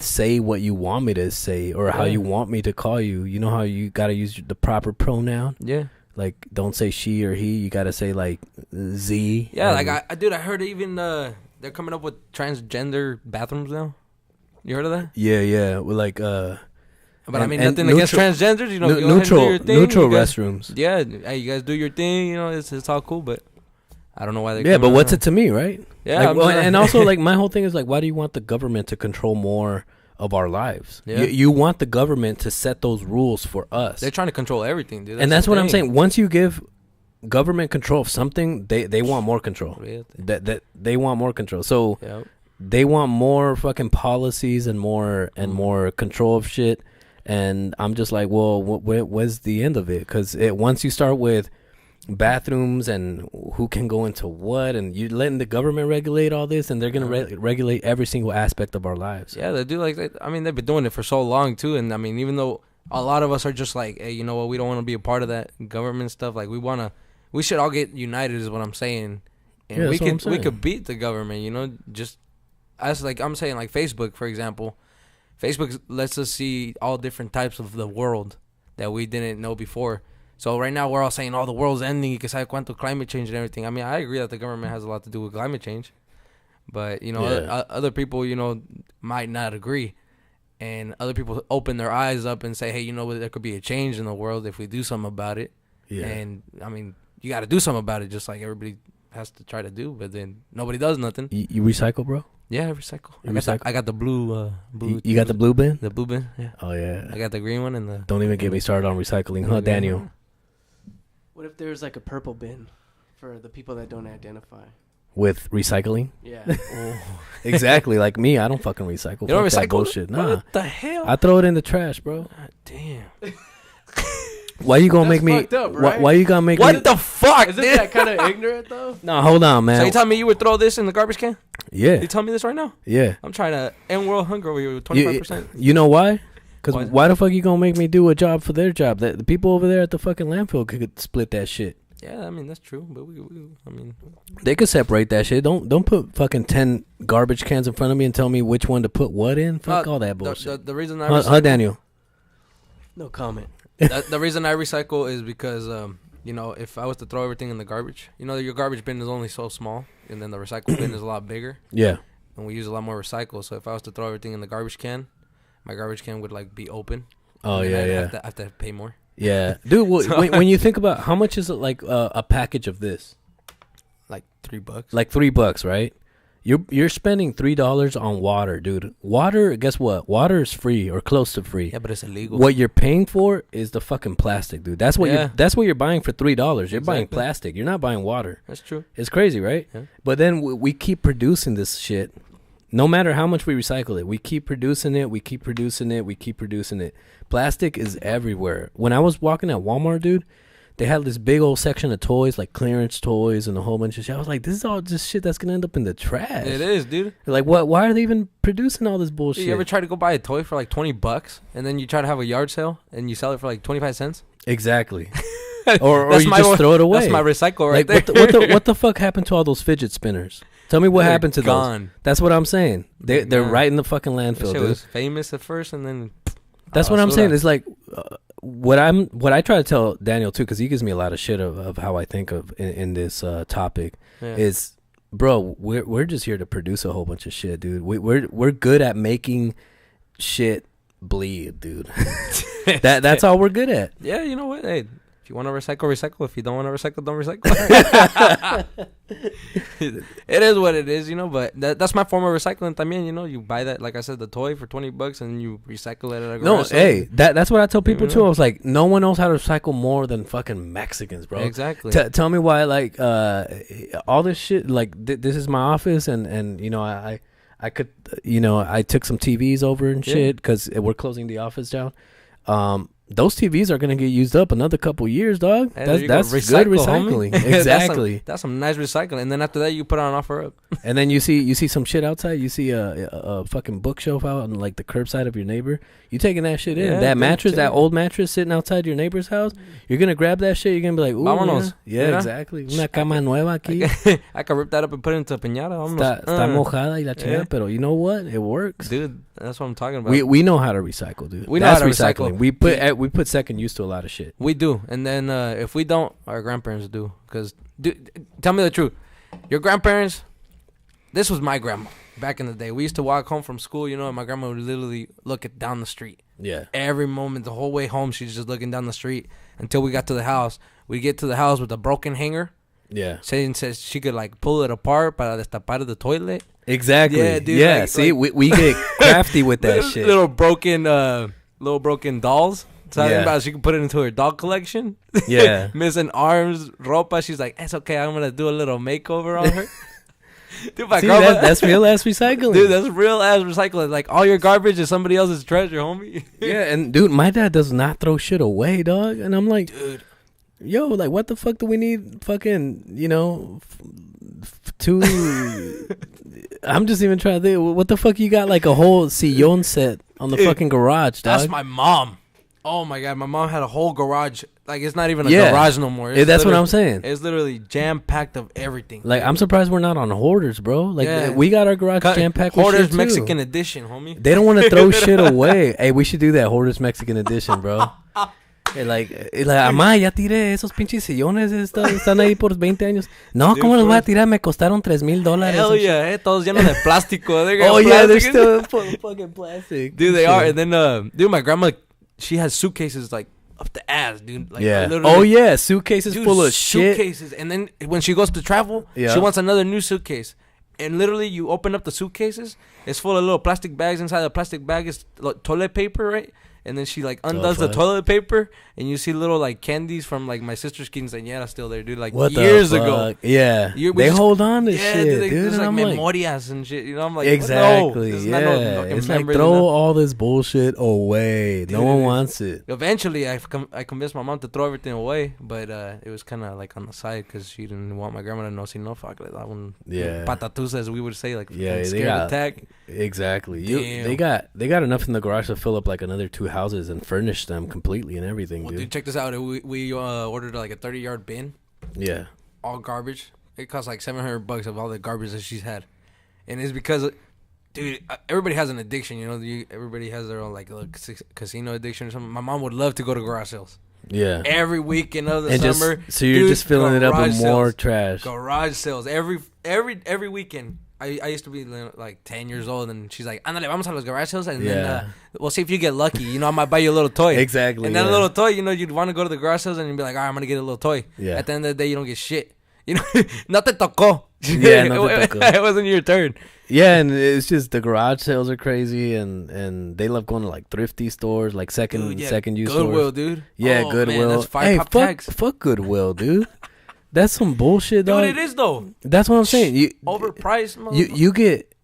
say what you want me to say or how you want me to call you. You know how you gotta use the proper pronoun. Yeah. Like, don't say she or he. You gotta say like Z. Yeah, like I heard even they're coming up with transgender bathrooms now. You heard of that? Yeah. With like But I mean, nothing against transgenders. You know, neutral restrooms. Yeah, hey, you guys do your thing. You know, it's all cool. But I don't know why they. Yeah, but what's it to me, right? Yeah, like, and also like my whole thing is like, why do you want the government to control more of our lives? Yeah. You want the government to set those rules for us. They're trying to control everything, dude. And that's what I'm saying. Once you give government control of something, they want more control. Really? That they want more control. So they want more fucking policies and more control of shit. And I'm just like, well, where's the end of it? Because once you start with bathrooms and who can go into what, and you letting the government regulate all this, and they're gonna regulate every single aspect of our lives. Yeah, they do. Like, I mean, they've been doing it for so long too. And I mean, even though a lot of us are just like, hey, you know what, we don't want to be a part of that government stuff. Like, we should all get united, is what I'm saying. And we could beat the government. You know, just as like I'm saying, like Facebook, for example. Facebook lets us see all different types of the world that we didn't know before. So right now we're all saying, the world's ending because I cuánto climate change and everything. I mean, I agree that the government has a lot to do with climate change. But, other people, might not agree. And other people open their eyes up and say, hey, you know what, there could be a change in the world if we do something about it. Yeah. And, I mean, you got to do something about it just like everybody has to try to do. But then nobody does nothing. You recycle, bro? Yeah, I recycle. I got the blue. You got the blue bin? The blue bin, yeah. Oh, yeah. I got the green one and the... Don't even get me started on recycling, huh, Daniel? What if there's like a purple bin for the people that don't identify? With recycling? Yeah. Exactly. Like me, I don't fucking recycle. You don't recycle? Bullshit. Nah. What the hell? I throw it in the trash, bro. God damn. Why you gonna make me? Fucked up, right? Why you gonna make me? What the fuck? Isn't that kind of ignorant though? No, hold on, man. So you telling me you would throw this in the garbage can? Yeah. You tell me this right now? Yeah. I'm trying to end world hunger over here with 25%. You know why? Because why the fuck you gonna make me do a job for their job? That the people over there at the fucking landfill could split that shit. Yeah, I mean that's true, but they could separate that shit. Don't put fucking 10 garbage cans in front of me and tell me which one to put what in. Fuck all that bullshit. The reason I recycle, Daniel. No comment. The reason I recycle is because if I was to throw everything in the garbage, your garbage bin is only so small, and then the recycle bin is a lot bigger. Yeah. And we use a lot more recycle. So if I was to throw everything in the garbage can, my garbage can would like be open. Oh yeah, I have to pay more. Yeah, dude. When you think about how much is it, like a package of this, like $3. Like $3, right? You're spending $3 on water, dude. Water, guess what? Water is free or close to free. Yeah, but it's illegal. What you're paying for is the fucking plastic, dude. That's what you're buying for $3. You're buying plastic. You're not buying water. That's true. It's crazy, right? Yeah. But then we keep producing this shit. No matter how much we recycle it, we keep producing it. We keep producing it. We keep producing it. Plastic is everywhere. When I was walking at Walmart, dude, they had this big old section of toys, like clearance toys and a whole bunch of shit. I was like, this is all just shit that's going to end up in the trash. It is, dude. Like, what? Why are they even producing all this bullshit? You ever try to go buy a toy for like $20 and then you try to have a yard sale and you sell it for like 25 cents? Exactly. or you just throw it away. That's my recycle right like, there. What the fuck happened to all those fidget spinners? Tell me what happened to those. That's what I'm saying. They're right in the fucking landfill, dude. It was famous at first and then... That's what I'm saying. It's like... What I try to tell Daniel too, because he gives me a lot of shit of how I think of in this topic, is bro, we're just here to produce a whole bunch of shit, dude. We're good at making shit bleed, dude. That's all we're good at. Yeah, you know what? Hey, if you want to recycle. If you don't want to recycle, don't recycle. It is what it is, you know. But that's my form of recycling. También, you know, you buy that, like I said, the toy for $20, and you recycle it at a garage sale. Hey, that's what I tell people too. I was like, no one knows how to recycle more than fucking Mexicans, bro. Exactly. Tell me why, like, all this shit. Like, this is my office, and you know, I could, you know, I took some TVs over and shit because we're closing the office down. Those TVs are gonna get used up another couple years, dog. Hey, that's good recycling. Exactly. That's some nice recycling. And then after that, you put it on offer. And then you see some shit outside. You see a fucking bookshelf out on like the curbside of your neighbor. You taking that shit in. That mattress, that old mattress sitting outside your neighbor's house. You're gonna grab that shit. You're gonna be like, ooh, vámonos. Yeah, exactly. Una cama nueva aquí. I can rip that up and put it into a piñata. Está mojada y la chingada, pero you know what? It works, dude. That's what I'm talking about. We know how to recycle, dude. We know how to recycle. We put second use to a lot of shit. We do, and then if we don't, our grandparents do. Cause tell me the truth, your grandparents. This was my grandma back in the day. We used to walk home from school, you know, and my grandma would literally look down the street. Yeah. Every moment, the whole way home, she's just looking down the street until we got to the house. We get to the house with a broken hanger. Yeah. Saying says she could like pull it apart para destapar the toilet. Exactly. Yeah, dude. Yeah. Like, see, we get crafty with that shit. Little broken dolls. So about she can put it into her dog collection. Yeah. Missing arms, ropa. She's like, it's okay. I'm gonna do a little makeover on her. Dude, see, that's real ass recycling. Dude, that's real ass recycling. Like all your garbage is somebody else's treasure, homie. Yeah, and dude, my dad does not throw shit away, dog. And I'm like, dude, yo, like, what the fuck do we need? Fucking, you know, I'm just even trying to think. What the fuck you got like a whole sillon set on the fucking garage, dog? That's my mom. Oh my god, my mom had a whole garage. Like it's not even a garage no more. That's what I'm saying. It's literally jam packed of everything. Like I'm surprised we're not on Hoarders, bro. Like we got our garage jam packed with Hoarders shit Mexican edition, homie. They don't want to throw shit away. Hey, we should do that Hoarders Mexican edition, bro. Like, amá, ya tiré esos pinches sillones, están ahí por 20 años. No, ¿cómo los voy a tirar? Me costaron $3,000. Hell yeah, todos llenos de plástico. They're still fucking plastic. Dude, they are. And then, dude, my grandma, she has suitcases like up the ass, dude. Like, oh yeah, suitcases full of shit. Suitcases, and then when she goes to travel, she wants another new suitcase. And literally, you open up the suitcases, it's full of little plastic bags. Inside the plastic bag is like, toilet paper, right? And then she like undoes the toilet paper, and you see little like candies from like my sister's quinceañera still there, dude. Like what years ago. Yeah, they hold on to shit, dude. There's like memorias and shit. You know, I'm like, exactly. No, it's like throw all this bullshit away. Dude, no one wants it. Eventually, I convinced my mom to throw everything away, but it was kind of like on the side because she didn't want my grandma to know. No, fuck like that one. Yeah, patatus, as we would say, like scared attack. Exactly. They got enough in the garage to fill up like another 2 houses and furnish them completely and everything, dude. Check this out. We ordered like a 30-yard bin. Yeah. All garbage. It cost like $700 of all the garbage that she's had, and it's because, dude, everybody has an addiction. You know, everybody has their own like casino addiction or something. My mom would love to go to garage sales. Yeah. Every weekend of the summer. So you're just filling it up with more trash. Garage sales every weekend. I used to be like 10 years old, and she's like, "Ándale, vamos a los garage sales, and then we'll see if you get lucky. You know, I might buy you a little toy." Exactly. And then a little toy, you know, you'd want to go to the garage sales and you'd be like, "All right, I'm gonna get a little toy." Yeah. At the end of the day, you don't get shit. You know, no te tocó. Yeah, no te tocó. It wasn't your turn. Yeah, and it's just the garage sales are crazy, and they love going to like thrifty stores, like second use Goodwill, stores. Goodwill, dude. Yeah, Goodwill. Man, fuck Goodwill, dude. That's some bullshit, dog. Dude, it is though. That's what I'm saying. Overpriced. You get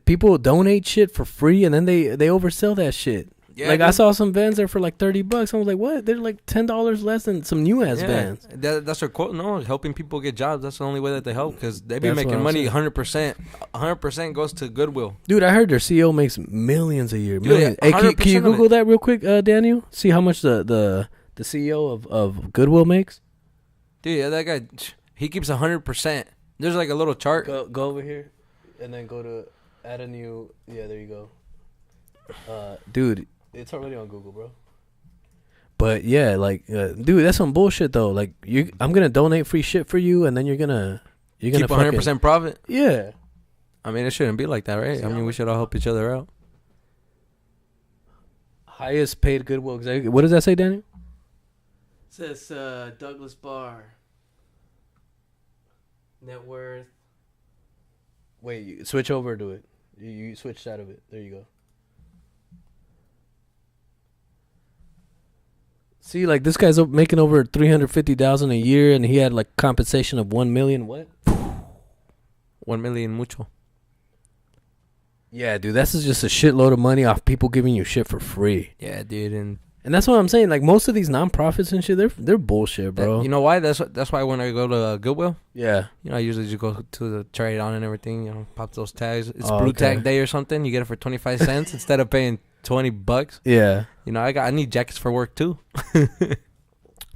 people donate shit for free, and then they oversell that shit. Yeah, like, dude. I saw some vans there for like $30. I was like, what? They're like $10 less than some new ass vans. That's their quote. No, helping people get jobs. That's the only way that they help, because they be making money 100%. 100% goes to Goodwill. Dude, I heard their CEO makes millions a year. Millions. Hey, can you Google that real quick, Daniel? See how much the CEO of Goodwill makes? Dude, yeah, that guy, he keeps 100%. There's like a little chart. Go over here, and then go to add a new. Yeah, there you go. Dude. It's already on Google, bro. But yeah, like, dude, that's some bullshit though. Like, I'm gonna donate free shit for you, and then you're gonna You're gonna keep 100% profit. Yeah. I mean, it shouldn't be like that, right? I mean, we should all help each other out. Highest paid Goodwill executive. What does that say, Daniel? It says Douglas Barr. Net worth. Wait, you switch over to it. You switched out of it. There you go. See, like this guy's making over $350,000 a year, and he had like compensation of $1 million. What? 1 million mucho. Yeah, dude, that's just a shitload of money off people giving you shit for free. Yeah, dude, and that's what I'm saying. Like most of these nonprofits and shit, they're bullshit, bro. You know why? That's why when I go to Goodwill, yeah, you know, I usually just go to the trade on and everything. You know, pop those tags. It's Oh, blue okay. tag day or something. You get it for 25 cents instead of paying $20. yeah. You know, I need jackets for work too.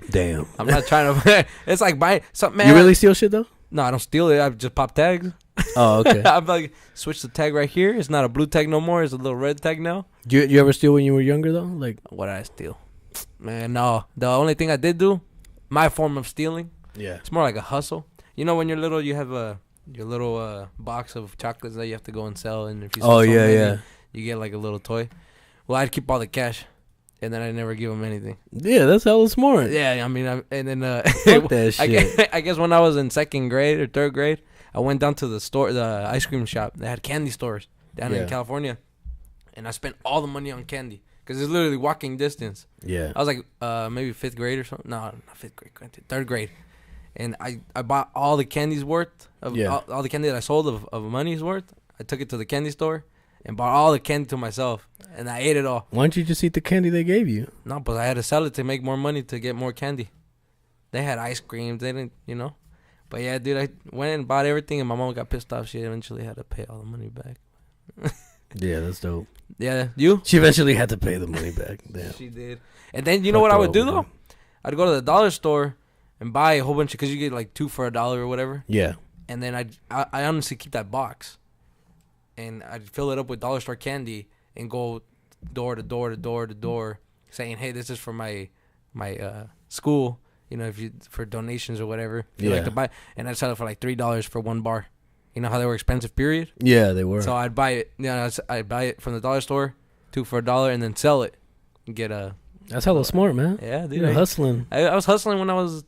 Damn. I'm not trying to. It's like buying something. Man, You really steal shit though? No, I don't steal it. I just pop tags. Oh, okay. I'm like, switch the tag right here. It's not a blue tag no more. It's a little red tag now. You ever steal when you were younger though? Like, What did I steal? Man, no. The only thing I did do, my form of stealing, yeah. it's more like a hustle. You know, when you're little, you have your little box of chocolates that you have to go and sell, and if you sell Oh so yeah, many, yeah. you get like a little toy. Well, I'd keep all the cash, and then I'd never give them anything. Yeah, that's hella smart. Yeah, I mean, and then Fuck that shit. I guess when I was in second grade or third grade, I went down to the store, the ice cream shop. They had candy stores down in California, and I spent all the money on candy because it's literally walking distance. Yeah. I was like maybe fifth grade or something. No, not fifth grade, third grade. And I bought all the candies worth of all the candy that I sold of money's worth. I took it to the candy store and bought all the candy to myself, and I ate it all. Why don't you just eat the candy they gave you? No, but I had to sell it to make more money to get more candy. They had ice cream. They didn't, you know. But yeah, dude, I went and bought everything, and my mom got pissed off. She eventually had to pay all the money back. Yeah, that's dope. Yeah, you? She eventually had to pay the money back. Damn. She did. And then you know what I would do though? I'd go to the dollar store and buy a whole bunch of, because you get like 2 for $1 or whatever. Yeah. And then I honestly keep that box, and I'd fill it up with dollar store candy and go door to door to door to door saying, hey, this is for my school, you know, if you for donations or whatever. If you like to buy, and I'd sell it for like $3 for 1 bar. You know how they were expensive, period? Yeah, they were. So I'd buy it, you know, I'd buy it from the dollar store, 2 for $1, and then sell it and get a. That's hella smart, man. Yeah, dude. You're hustling. I was hustling when I was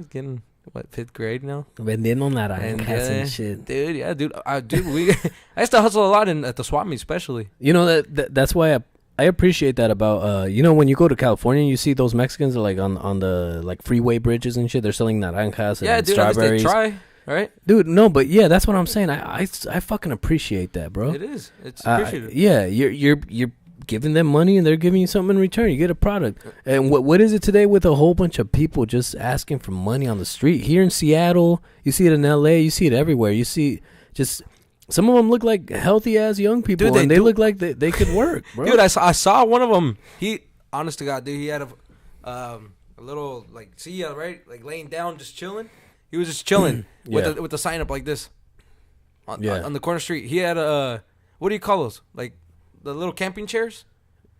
getting what, 5th grade now. Vendiendo naranjas and shit. Dude, yeah, dude. I used to hustle a lot at the swap meet, especially. You know that's why I appreciate that about you know, when you go to California, you see those Mexicans are like on the like freeway bridges and shit. They're selling naranjas and strawberries. Dude, they try, right? Dude, no, but yeah, that's what I'm saying. I fucking appreciate that, bro. It is. It's appreciated. Yeah, you're giving them money and they're giving you something in return. You get a product. And what is it today with a whole bunch of people just asking for money on the street? Here in Seattle, you see it in LA, you see it everywhere. You see just some of them look like healthy ass young people, dude, and they look like they could work, bro. Dude, I saw one of them. He, honest to God, dude, he had a little like right, like laying down, just chilling. He was just chilling with the sign up like this on the corner street. He had what do you call those? Like the little camping chairs.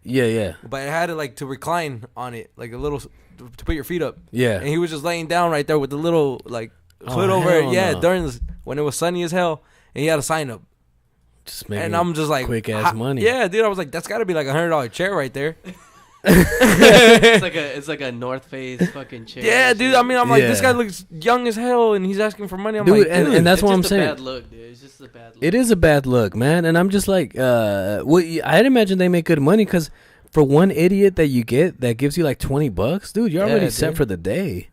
Yeah. But it had it like to recline on it, like a little to put your feet up. Yeah. And he was just laying down right there with the little like hood over it. Yeah, no. During when it was sunny as hell, and he had a sign up. Just making and I'm just like quick ass money. Yeah, dude. I was like, that's got to be like $100 chair right there. it's like a North Face fucking chair. Yeah, dude. I mean, I'm like, this guy looks young as hell, and he's asking for money. I'm dude, like, and that's what I'm saying. It's just a bad look, dude. It's just a bad look. It is a bad look, man. And I'm just like, I'd imagine they make good money because for one idiot that you get that gives you like $20, dude, you're already set for the day.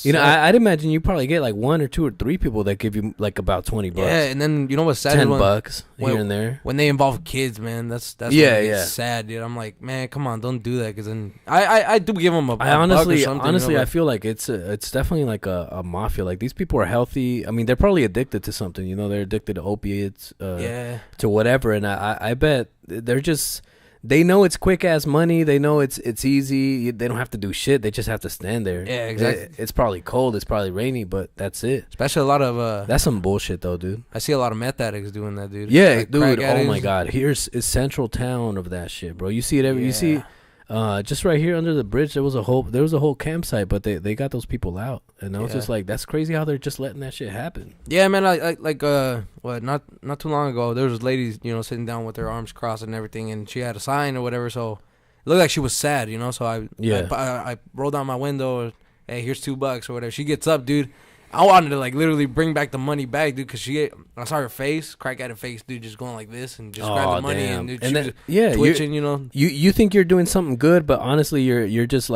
You know, I'd imagine you probably get like 1 or 2 or 3 people that give you like about $20. Yeah, and then you know what's sad? $10 here and there. When they involve kids, man, that's sad, dude. I'm like, man, come on, don't do that, because then I do give them a honestly, you know, I feel like it's definitely like a mafia. Like these people are healthy. I mean, they're probably addicted to something. You know, they're addicted to opiates, to whatever. And I bet they're just. They know it's quick ass money. They know it's easy. They don't have to do shit. They just have to stand there. Yeah, exactly. It's probably cold. It's probably rainy, but that's it. Especially a lot of that's some bullshit though, dude. I see a lot of meth addicts doing that, dude. Yeah, like dude. Oh my god, here's central town of that shit, bro. You see it every. You see. just right here under the bridge, there was a whole campsite, but they got those people out, and I was just like, that's crazy how they're just letting that shit happen. Yeah, man. Not too long ago, there was ladies, sitting down with their arms crossed and everything, and she had a sign or whatever, so it looked like she was sad, So I rolled down my window. Hey, here's $2 or whatever. She gets up, dude. I wanted to literally bring back the money back, dude, because I saw her face, crack-added face, dude, just going like this and just grab the money, and dude, she was twitching, You think you're doing something good, but honestly, you're just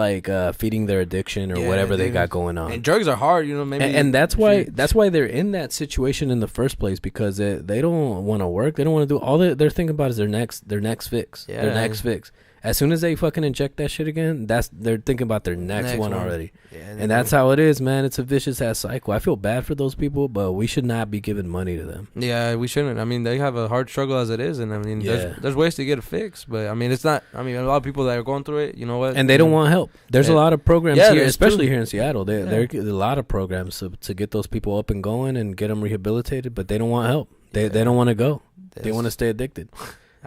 feeding their addiction or whatever they got going on. And drugs are hard, maybe. And that's why they're in that situation in the first place, because they don't want to work, they don't want to do all they're thinking about is their next fix, their next fix. As soon as they fucking inject that shit again, they're thinking about their next one already. Yeah, and that's how it is, man. It's a vicious ass cycle. I feel bad for those people, but we should not be giving money to them. Yeah, we shouldn't. I mean, they have a hard struggle as it is, and I mean, there's ways to get it fixed, but I mean, it's not. I mean, a lot of people that are going through it, you know what? And they don't want help. There's a lot of programs here, especially here in Seattle. There are a lot of programs to get those people up and going and get them rehabilitated, but they don't want help. They don't want to go. They want to stay addicted.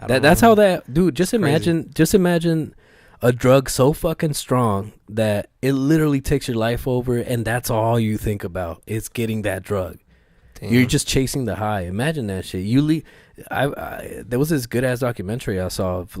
That's how that, dude. Just imagine a drug so fucking strong that it literally takes your life over, and that's all you think about is getting that drug. Damn. You're just chasing the high. Imagine that shit. There was this good ass documentary I saw of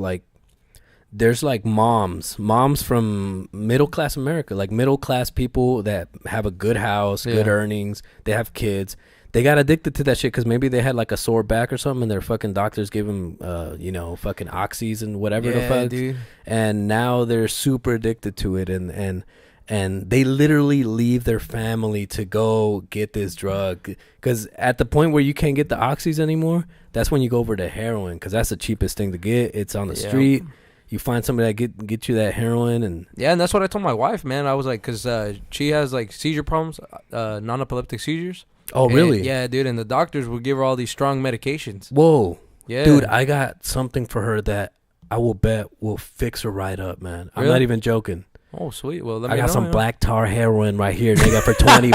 there's moms from middle class America, middle class people that have a good house, good earnings, they have kids. They got addicted to that shit because maybe they had a sore back or something, and their fucking doctors gave them, fucking oxys and whatever the fuck. Dude. And now they're super addicted to it, and they literally leave their family to go get this drug. Because at the point where you can't get the oxys anymore, that's when you go over to heroin, because that's the cheapest thing to get. It's on the street. You find somebody that get you that heroin, and that's what I told my wife, man. I was like, because she has seizure problems, non-epileptic seizures. Oh, really? Yeah, dude. And the doctors would give her all these strong medications. Whoa. Yeah. Dude, I got something for her that I will bet will fix her right up, man. Really? I'm not even joking. Oh, sweet. Well, I got some black tar heroin right here, nigga, for $20.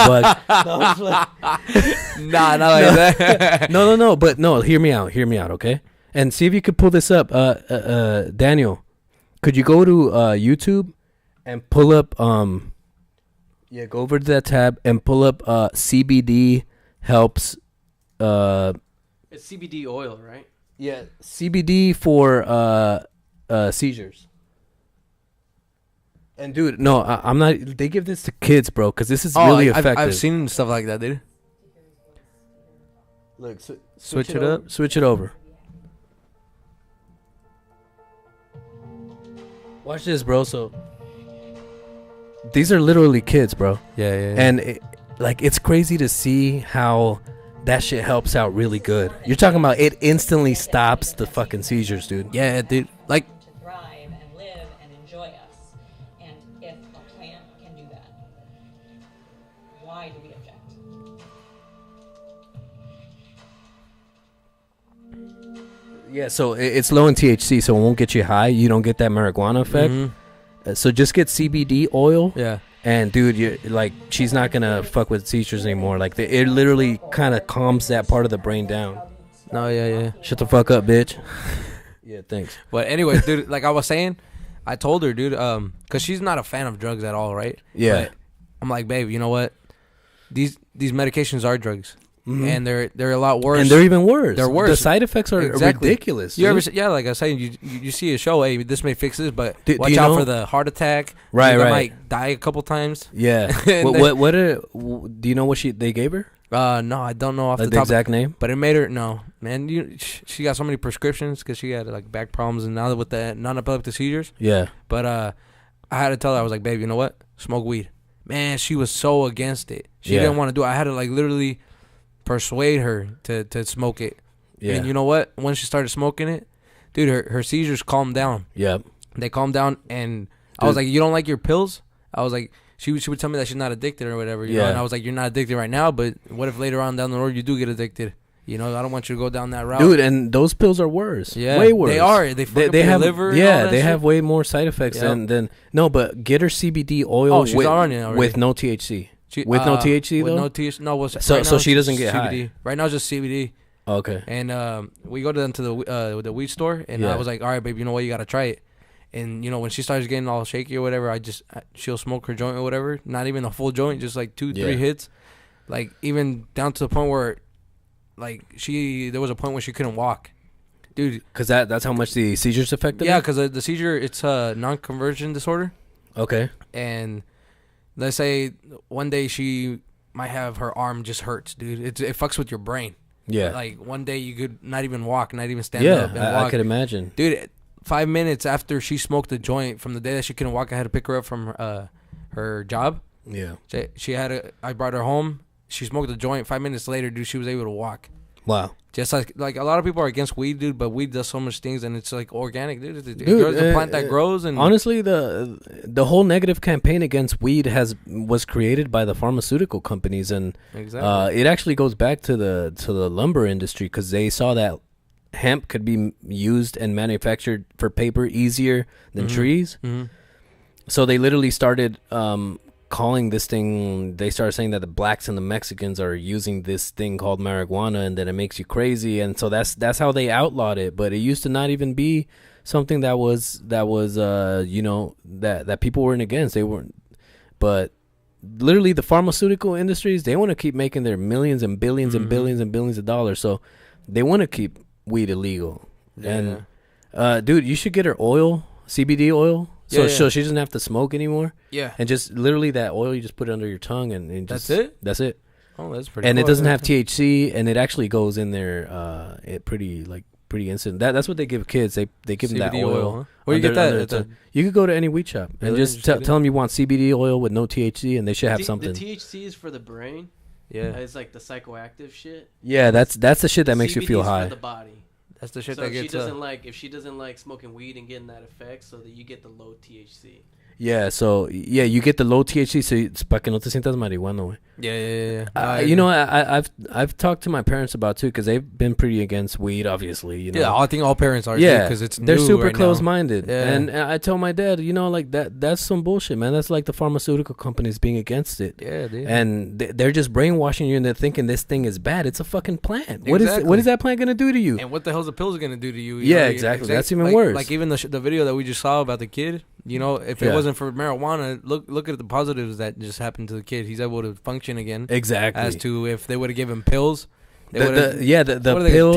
Nah, not like that. No. But no, hear me out, okay? And see if you could pull this up. Daniel, could you go to YouTube and pull up go over to that tab and pull up CBD helps. It's CBD oil, right? Yeah, CBD for seizures. And dude, no, I'm not. They give this to kids, bro, because this is really effective. I've seen stuff like that, dude. Look, switch it up. Switch it over. Watch this, bro. So these are literally kids, bro. Yeah. And it's crazy to see how that shit helps out really good. You're talking about it instantly stops the fucking seizures, dude. Yeah, dude. To thrive and live and enjoy us. And if a plant can do that, why do we object? Yeah, so it's low in THC, so it won't get you high. You don't get that marijuana effect. Mm-hmm. So just get CBD oil. Yeah. And dude, you she's not gonna fuck with seizures anymore. It literally kind of calms that part of the brain down. No, yeah. Shut the fuck up, bitch. Yeah, thanks. But anyways, dude, like I was saying, I told her, dude, because she's not a fan of drugs at all, right? Yeah. But I'm like, babe, you know what? These medications are drugs. Mm-hmm. And they're a lot worse. And they're even worse. They're worse. The side effects are ridiculous. You ever, like I was saying, you see a show, hey, this may fix this, but watch out for the heart attack. Right. Might die a couple times. Yeah. Do you know what they gave her? No, I don't know off the top. Exact name? But it made her, no. Man, she got so many prescriptions because she had back problems, and now with the non-epileptic seizures. Yeah. But I had to tell her, I was like, babe, you know what? Smoke weed. Man, she was so against it. She didn't want to do it. I had to literally persuade her to smoke it. Yeah. And you know what? When she started smoking it, dude, her seizures calmed down. Yep. They calmed down, and I was like, you don't like your pills? I was like, she would tell me that she's not addicted or whatever. You know? And I was like, you're not addicted right now, but what if later on down the road you do get addicted? You know, I don't want you to go down that route. Dude, and those pills are worse. Yeah. Way worse. They are. They fuck up your liver. Yeah, they have way more side effects than no, but get her CBD oil with no THC. With no THC though? With no THC. No, so she doesn't get CBD. high. Right now it's just CBD. Okay. And we go to the weed store, and I was like, all right, babe, you know what? You got to try it. And you know, when she starts getting all shaky or whatever, she'll smoke her joint or whatever. Not even a full joint, just like 2-3 hits. Like even down to the point where, like there was a point where she couldn't walk, dude. Because that's how much the seizures affected. Yeah, because the seizure, it's a non-conversion disorder. Okay. And let's say one day she might have her arm just hurts, dude. It fucks with your brain. Yeah. Like one day you could not even walk, not even stand up. And walk. I could imagine, dude. 5 minutes after she smoked the joint, from the day that she couldn't walk, I had to pick her up from her job. Yeah. I brought her home. She smoked the joint. 5 minutes later, dude, she was able to walk. Wow. Just like a lot of people are against weed, dude, but weed does so much things, and it's like organic, dude. It's a plant that grows. And honestly, the whole negative campaign against weed was created by the pharmaceutical companies, and exactly. It actually goes back to the lumber industry, because they saw that hemp could be used and manufactured for paper easier than trees. Mm-hmm. So they literally started calling this thing, they started saying that the blacks and the Mexicans are using this thing called marijuana, and that it makes you crazy. And so that's how they outlawed it. But it used to not even be something that was you know, that people weren't against. They weren't. But literally the pharmaceutical industries, they want to keep making their millions and billions and billions and billions of dollars. So they want to keep weed illegal. Yeah. And dude, you should get her oil, CBD oil, so she doesn't have to smoke anymore. Yeah. And just literally that oil, you just put it under your tongue, and just, that's it. Oh, that's pretty. And cool. it doesn't have THC, and it actually goes in there pretty instant. That's what they give kids. They give them that CBD oil. huh? Where you get that? You could go to any weed shop and just tell them you want CBD oil with no THC, and they should have something. The THC is for the brain. Yeah. It's like the psychoactive shit. Yeah, that's the shit that makes you feel high. For the body. That's the shit so that if gets. If she doesn't like smoking weed and getting that effect, so that you get the low THC. Yeah, so you get the low THC, so it's para que no te sientas marihuana, güey. Yeah. You know, I've talked to my parents about too, because they've been pretty against weed, obviously. You know? Yeah, I think all parents are. Yeah, because they're super close-minded. Yeah. And I tell my dad, you know, like that's some bullshit, man. That's like the pharmaceutical companies being against it. Yeah, dude. And they're just brainwashing you, and they're thinking this thing is bad. It's a fucking plant. Exactly. What is that plant gonna do to you? And what the hell's the pills gonna do to you? Yeah, exactly. That's even worse. Like even the video that we just saw about the kid. You know, if it wasn't for marijuana, look at the positives that just happened to the kid. He's able to function again. Exactly. As to if they would have given him pills. The pill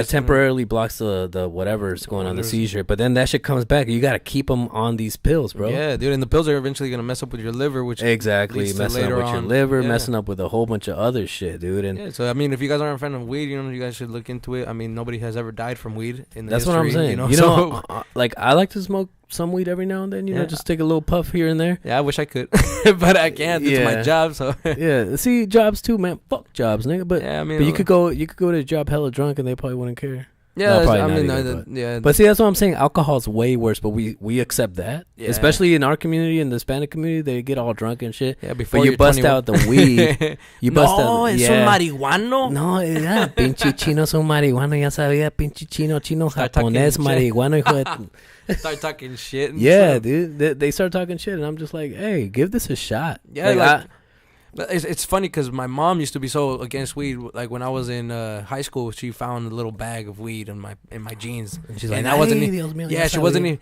temporarily blocks the whatever's going on, the seizure. But then that shit comes back. You got to keep them on these pills, bro. Yeah, dude. And the pills are eventually going to mess up with your liver, which exactly messing up with your liver, messing up with a whole bunch of other shit, dude. And so I mean, if you guys aren't a fan of weed, you know, you guys should look into it. I mean, nobody has ever died from weed in the that's history, what I'm saying. You know, like I like to smoke some weed every now and then, you know, just take a little puff here and there. Yeah, I wish I could, but I can't. It's my job, so yeah. See, jobs too, man. Fuck jobs, nigga. But yeah, I mean, but you could go to a job hella drunk and they probably wouldn't care. Yeah, no, but see, that's what I'm saying. Alcohol's way worse, but we accept that, especially in our community, in the Hispanic community, they get all drunk and shit. Yeah, before but you bust 21. Out the weed. You bust out. No, es un marihuano. No, era pinche chino es un marihuano. Ya sabía, pinche chino japonés marihuano. Hijo de start talking shit. And yeah, stuff. dude. They start talking shit, and I'm just like, hey, give this a shot. Yeah, it's funny because my mom used to be so against weed. Like when I was in high school, she found a little bag of weed in my jeans, and she's like, "That wasn't."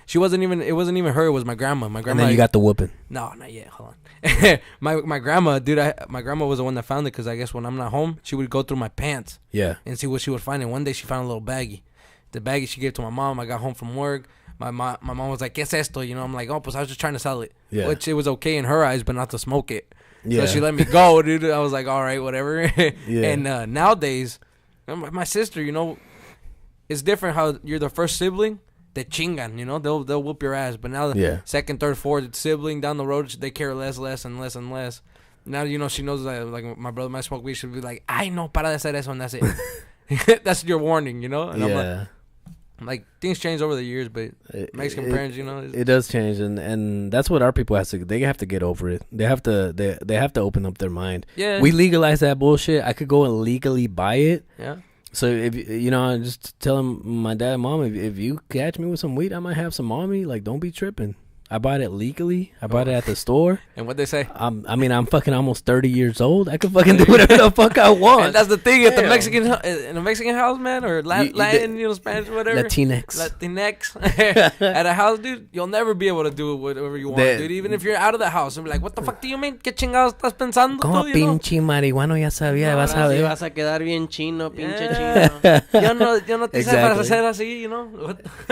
She wasn't even. It wasn't even her. It was my grandma. My grandma. And then you got the whooping. No, not yet. Hold on. my grandma, dude. My grandma was the one that found it because I guess when I'm not home, she would go through my pants. Yeah. And see what she would find. And one day she found a little baggie. The baggie she gave to my mom. I got home from work. My mom was like, "¿Qué es esto?" You know, I'm like, "Oh, pues I was just trying to sell it." Yeah. Which it was okay in her eyes, but not to smoke it. Yeah. So she let me go, dude. I was like, all right, whatever. Yeah. And nowadays, my sister, you know, it's different how you're the first sibling. They chingan, you know, they'll whoop your ass. But now the second, third, fourth sibling down the road, they care less and less. Now, you know, she knows that, like, my brother might smoke weed. She'll be like, ay, no, para de hacer eso, and that's it. That's your warning, you know? And I'm like, things change over the years, but Mexican parents, you know, it does change, and that's what our people they have to get over it. They have to open up their mind. Yeah, we legalize that bullshit. I could go and legally buy it. Yeah. So if you know, just tell him, my dad and mom, if you catch me with some weed, I might have some on me. Like, don't be tripping. I bought it legally. I bought it at the store. And what they say? I'm fucking almost 30 years old. I can fucking do whatever the fuck I want. And that's the thing at the Mexican in a Mexican house, man, or Latin, Spanish, whatever. Latinx. At a house, dude, you'll never be able to do whatever you want, dude. Even if you're out of the house, and be like, what the fuck do you mean? ¿Qué chingados estás pensando? Como pinche marihuano ya sabía, vas a ver. Vas a quedar bien chino, pinche chino. Yo no te sé para hacer así,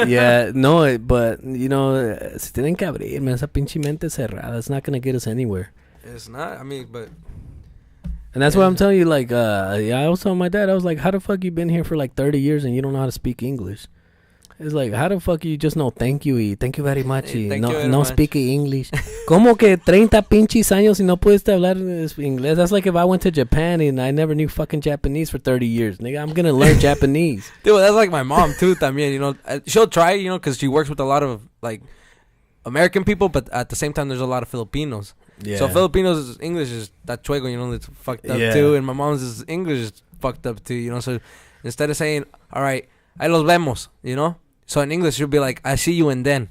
Yeah, no, but se tienen que abrir, man. Esa pinche mente cerrada. It's not gonna get us anywhere. It's not. I mean, but. And that's what I'm telling you. Like, I was telling my dad, I was like, how the fuck you been here for like 30 years and you don't know how to speak English? It's like, how the fuck you just know thank you y thank you very much y no speak English? Como que 30 pinches años y no puedes hablar inglés? That's like if I went to Japan and I never knew fucking Japanese for 30 years. Nigga, I'm gonna learn Japanese. Dude, that's like my mom too, también, She'll try, because she works with a lot of, like, American people, but at the same time, there's a lot of Filipinos. Yeah. So Filipinos' English is tachuego, it's fucked up too. And my mom's English is fucked up too, So instead of saying, all right, ahí los vemos, So in English, she'll be like, I see you and then.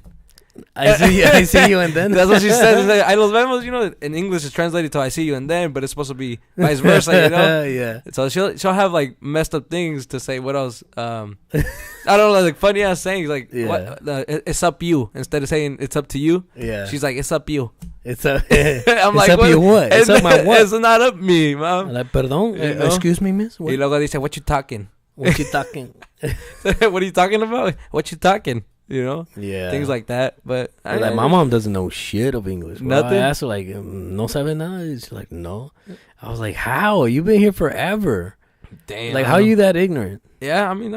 I see you and then. That's what she says. Like, I los vemos, in English it's translated to I see you and then, but it's supposed to be vice versa, Yeah. So she'll have like messed up things to say. What else? I don't know, like funny ass sayings, like it's up you instead of saying it's up to you. Yeah. She's like, it's up you. It's up. I'm it's like, up what? You what? It's up my what? It's not up me, mom. I'm like, perdón. Excuse me, miss. What? Y luego dice, what you talking? What you talking? What are you talking about? What you talking? Yeah, things like that. But like my mom doesn't know shit of English. Bro. Nothing. I asked her like, no sabe nada. She's like, no. I was like, how? You've been here forever. Damn. Like, how are you that ignorant? Yeah, I mean,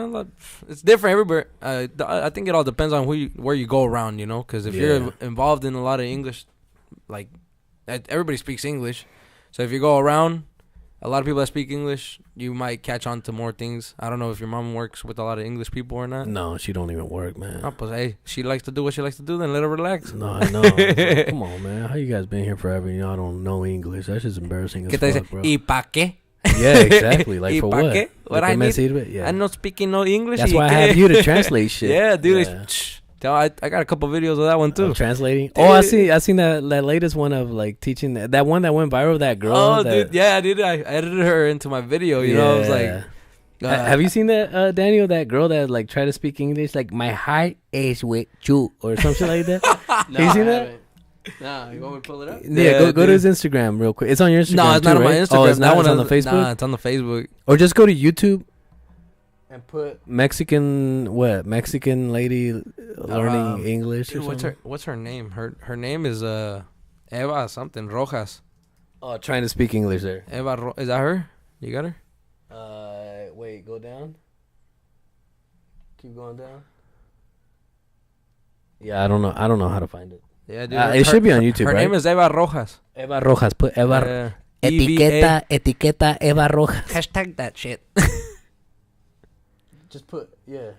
it's different everywhere. I think it all depends on where you go around, Because if you're involved in a lot of English, like everybody speaks English, so if you go around a lot of people that speak English, you might catch on to more things. I don't know if your mom works with a lot of English people or not. No, she don't even work, man. Oh, pues, hey, she likes to do what she likes to do, then let her relax. No, I know. Like, come on, man. How you guys been here forever and y'all don't know English? That's just embarrassing as fuck, bro. ¿Y pa' qué? Yeah, exactly. Like, for what? Qué? What I need? Yeah. I'm not speaking no English. That's why I have you to translate shit. Yeah, dude. Yeah. I got a couple videos of that one too. Translating. Oh, I seen that latest one of like teaching that one that went viral. That girl. Oh, dude, yeah, dude. I edited her into my video. You know, I was like, have you seen that, Daniel? That girl that like tried to speak English, like my heart is with you or something like that. No, have you seen that? Nah, you want me to pull it up? Yeah, go to his Instagram real quick. It's on your Instagram. No, it's not on my Instagram. Oh, it's not on the Facebook. Nah, it's on the Facebook. Or just go to YouTube. And put Mexican lady learning English. Dude, what's her name? Her name is Eva something Rojas. Oh, trying to speak English there. Eva, is that her? You got her? Wait, go down. Keep going down. Yeah, I don't know how to find it. Yeah, dude. It should be on YouTube. Her right? name is Eva Rojas. Eva Rojas. Put Eva. Etiqueta Eva Rojas. Hashtag that shit. Just put, yeah.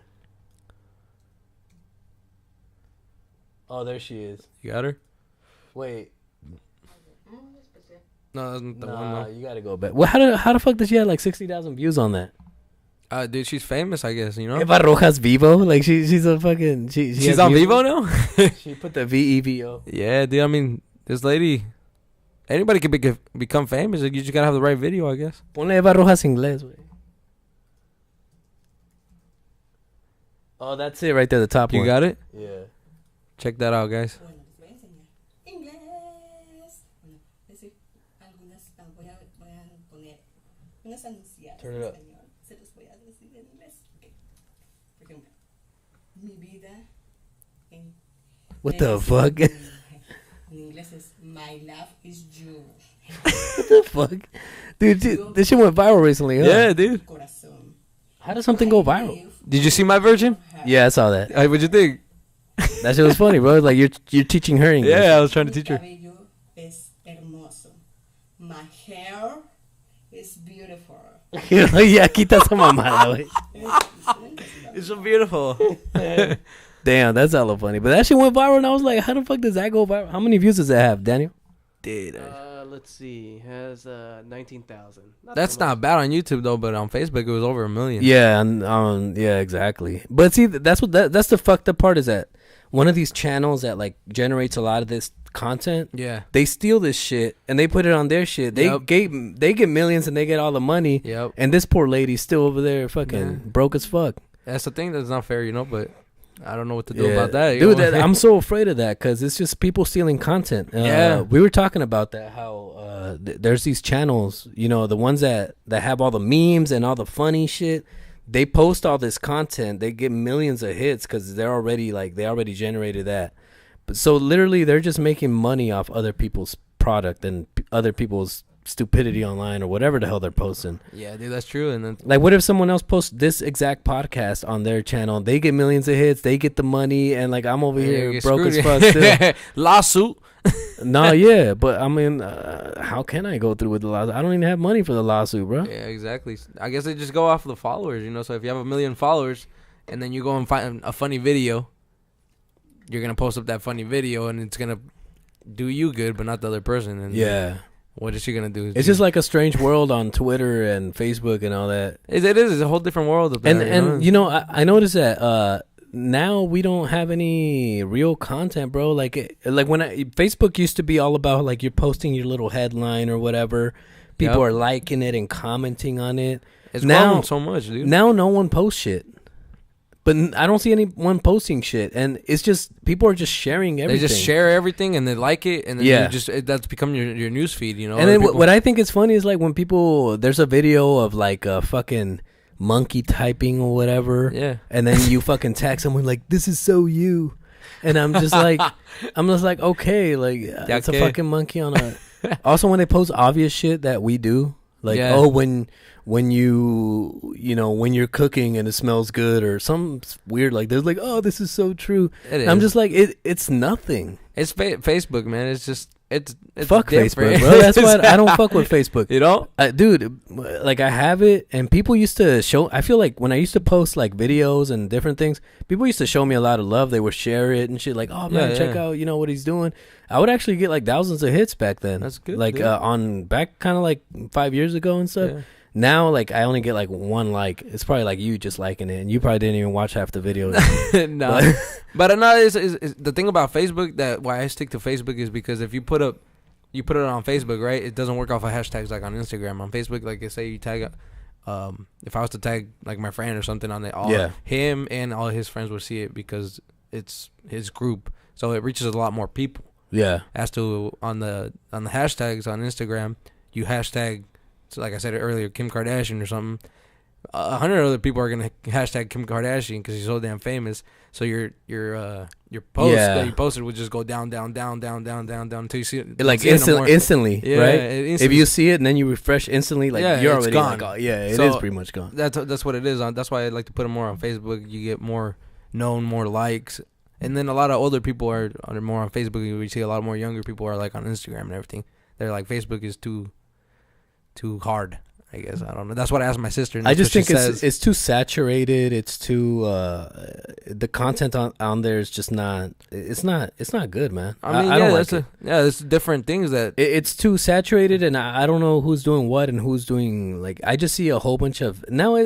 Oh, there she is. You got her? Wait. No, that's not the one. No. You gotta go back. Well, how the fuck does she have like 60,000 views on that? Dude, she's famous, I guess, you know? Eva Rojas Vivo? Like, she's a fucking... She's on Vivo now? She put the VEVO. Yeah, dude, I mean, this lady... Anybody can become famous. Like, you just gotta have the right video, I guess. Ponle Eva Rojas Inglés, wey. Oh, that's it right there, the top one. You got it? Yeah. Check that out, guys. Turn it up. What the fuck? My love is you. What the fuck? Dude, this shit went viral recently, huh? Yeah, dude. How does something go viral? Did you see my version? Yeah, I saw that. Hey, what'd you think? That shit was funny, bro. Like, you're teaching her English. Yeah, I was trying to teach her. My hair is beautiful. Yeah, quita esa mamada, wey. It's so beautiful. Damn, that's hella funny. But that shit went viral, and I was like, how the fuck does that go viral? How many views does that have, Daniel? A let's see, has 19,000. That's not bad on YouTube though, but on Facebook it was over 1 million. Yeah, and yeah, exactly. But see, that's the fucked up part is that one of these channels that like generates a lot of this content. Yeah. They steal this shit and they put it on their shit. They get millions and they get all the money. Yep. And this poor lady's still over there fucking broke as fuck. That's the thing that's not fair, but I don't know what to do about that. Dude, I'm so afraid of that because it's just people stealing content. We were talking about that, how there's these channels, the ones that have all the memes and all the funny shit. They post all this content. They get millions of hits because they already generated that. But so literally they're just making money off other people's product and other people's stupidity online or whatever the hell they're posting. Yeah, dude, that's true. And then like, what if someone else posts this exact podcast on their channel? They get millions of hits. They get the money, and like I'm over here broke as fuck still. Lawsuit. No, yeah, but I mean, how can I go through with the lawsuit? I don't even have money for the lawsuit, bro. Yeah, exactly. I guess they just go off of the followers, So if you have 1 million followers, and then you go and find a funny video, you're gonna post up that funny video, and it's gonna do you good, but not the other person. And yeah. What is she gonna do? It's just like a strange world on Twitter and Facebook and all that. It is. It's a whole different world. Up there, I noticed that now we don't have any real content, bro. Like when Facebook used to be all about like you're posting your little headline or whatever. People are liking it and commenting on it. It's grown so much, dude. Now no one posts shit. But I don't see anyone posting shit, and it's just people are just sharing everything. They just share everything, and they like it, and then that's become your news feed, And then what I think is funny is like when there's a video of like a fucking monkey typing or whatever, and then you fucking tag someone like, "This is so you," and I'm just like, okay, like it's a fucking monkey on a. Also, when they post obvious shit that we do, like when you're cooking and it smells good or something weird like this, like, oh, this is so true. I'm just like, it's nothing. It's Facebook, man. It's just it's fuck different. Facebook, bro. That's why I don't fuck with Facebook. Dude, like I have it, and people used to show. I feel like when I used to post like videos and different things, people used to show me a lot of love. They would share it and shit, like, oh man, check out what he's doing. I would actually get like thousands of hits back then. That's good. Like on back kind of like 5 years ago and stuff. Yeah. Now, like, I only get, like, one like. It's probably, like, you just liking it. And you probably didn't even watch half the videos. No. But is the thing about Facebook, that why I stick to Facebook is because if you put it on Facebook, right, it doesn't work off of hashtags like on Instagram. On Facebook, like, say you tag, if I was to tag, like, my friend or something on it, him and all his friends would see it because it's his group. So it reaches a lot more people. Yeah. As to on the hashtags on Instagram, you hashtag... So like I said earlier, Kim Kardashian or something. 100 other people are gonna hashtag Kim Kardashian because she's so damn famous. So your post that you posted would just go down until you see it. Like instantly, right? Instantly. If you see it and then you refresh instantly, like you're already gone. Like, it is pretty much gone. That's what it is. That's why I like to put them more on Facebook. You get more known, more likes, and then a lot of older people are more on Facebook. We see a lot more younger people are like on Instagram and everything. They're like, Facebook is too hard, I guess. I don't know. That's what I asked my sister. I just think it's too saturated. It's too the content on there is just not. It's not good, man. I mean, I don't like it. There's different things that it's too saturated, and I don't know who's doing what and who's doing. Like, I just see a whole bunch of now.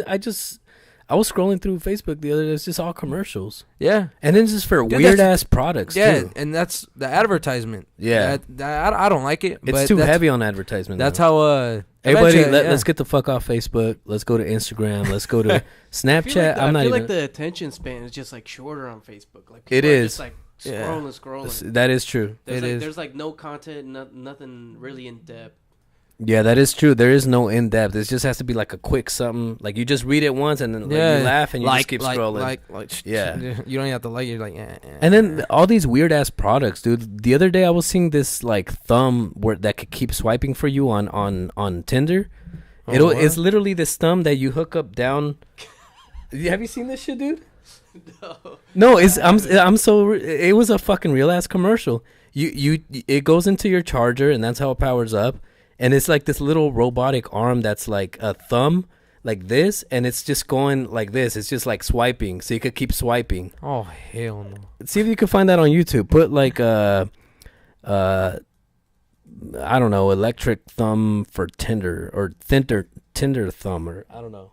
I was scrolling through Facebook the other day. It's just all commercials. Yeah. And then just for weird-ass products, too. And that's the advertisement. Yeah. I don't like it. It's too heavy on advertisement. That's how... Everybody, let's get the fuck off Facebook. Let's go to Instagram. Let's go to Snapchat. I feel like the attention span is just, like, shorter on Facebook. Like, it is. Just, like, scrolling. That is true. There's, like, no content, nothing really in-depth. Yeah, that is true. There is no in-depth. It just has to be like a quick something. Like, you just read it once and then you laugh and you just keep scrolling. You don't have to you're like, And then all these weird-ass products, dude. The other day I was seeing this, like, thumb that could keep swiping for you on Tinder. It's literally this thumb that you hook up down. Have you seen this shit, dude? No, it was a fucking real-ass commercial. It goes into your charger and that's how it powers up. And it's like this little robotic arm that's like a thumb, like this, and it's just going like this. It's just like swiping, so you could keep swiping. Oh, hell no. See if you can find that on YouTube. Put like I I don't know, electric thumb for Tinder or Tinder thumb or I don't know.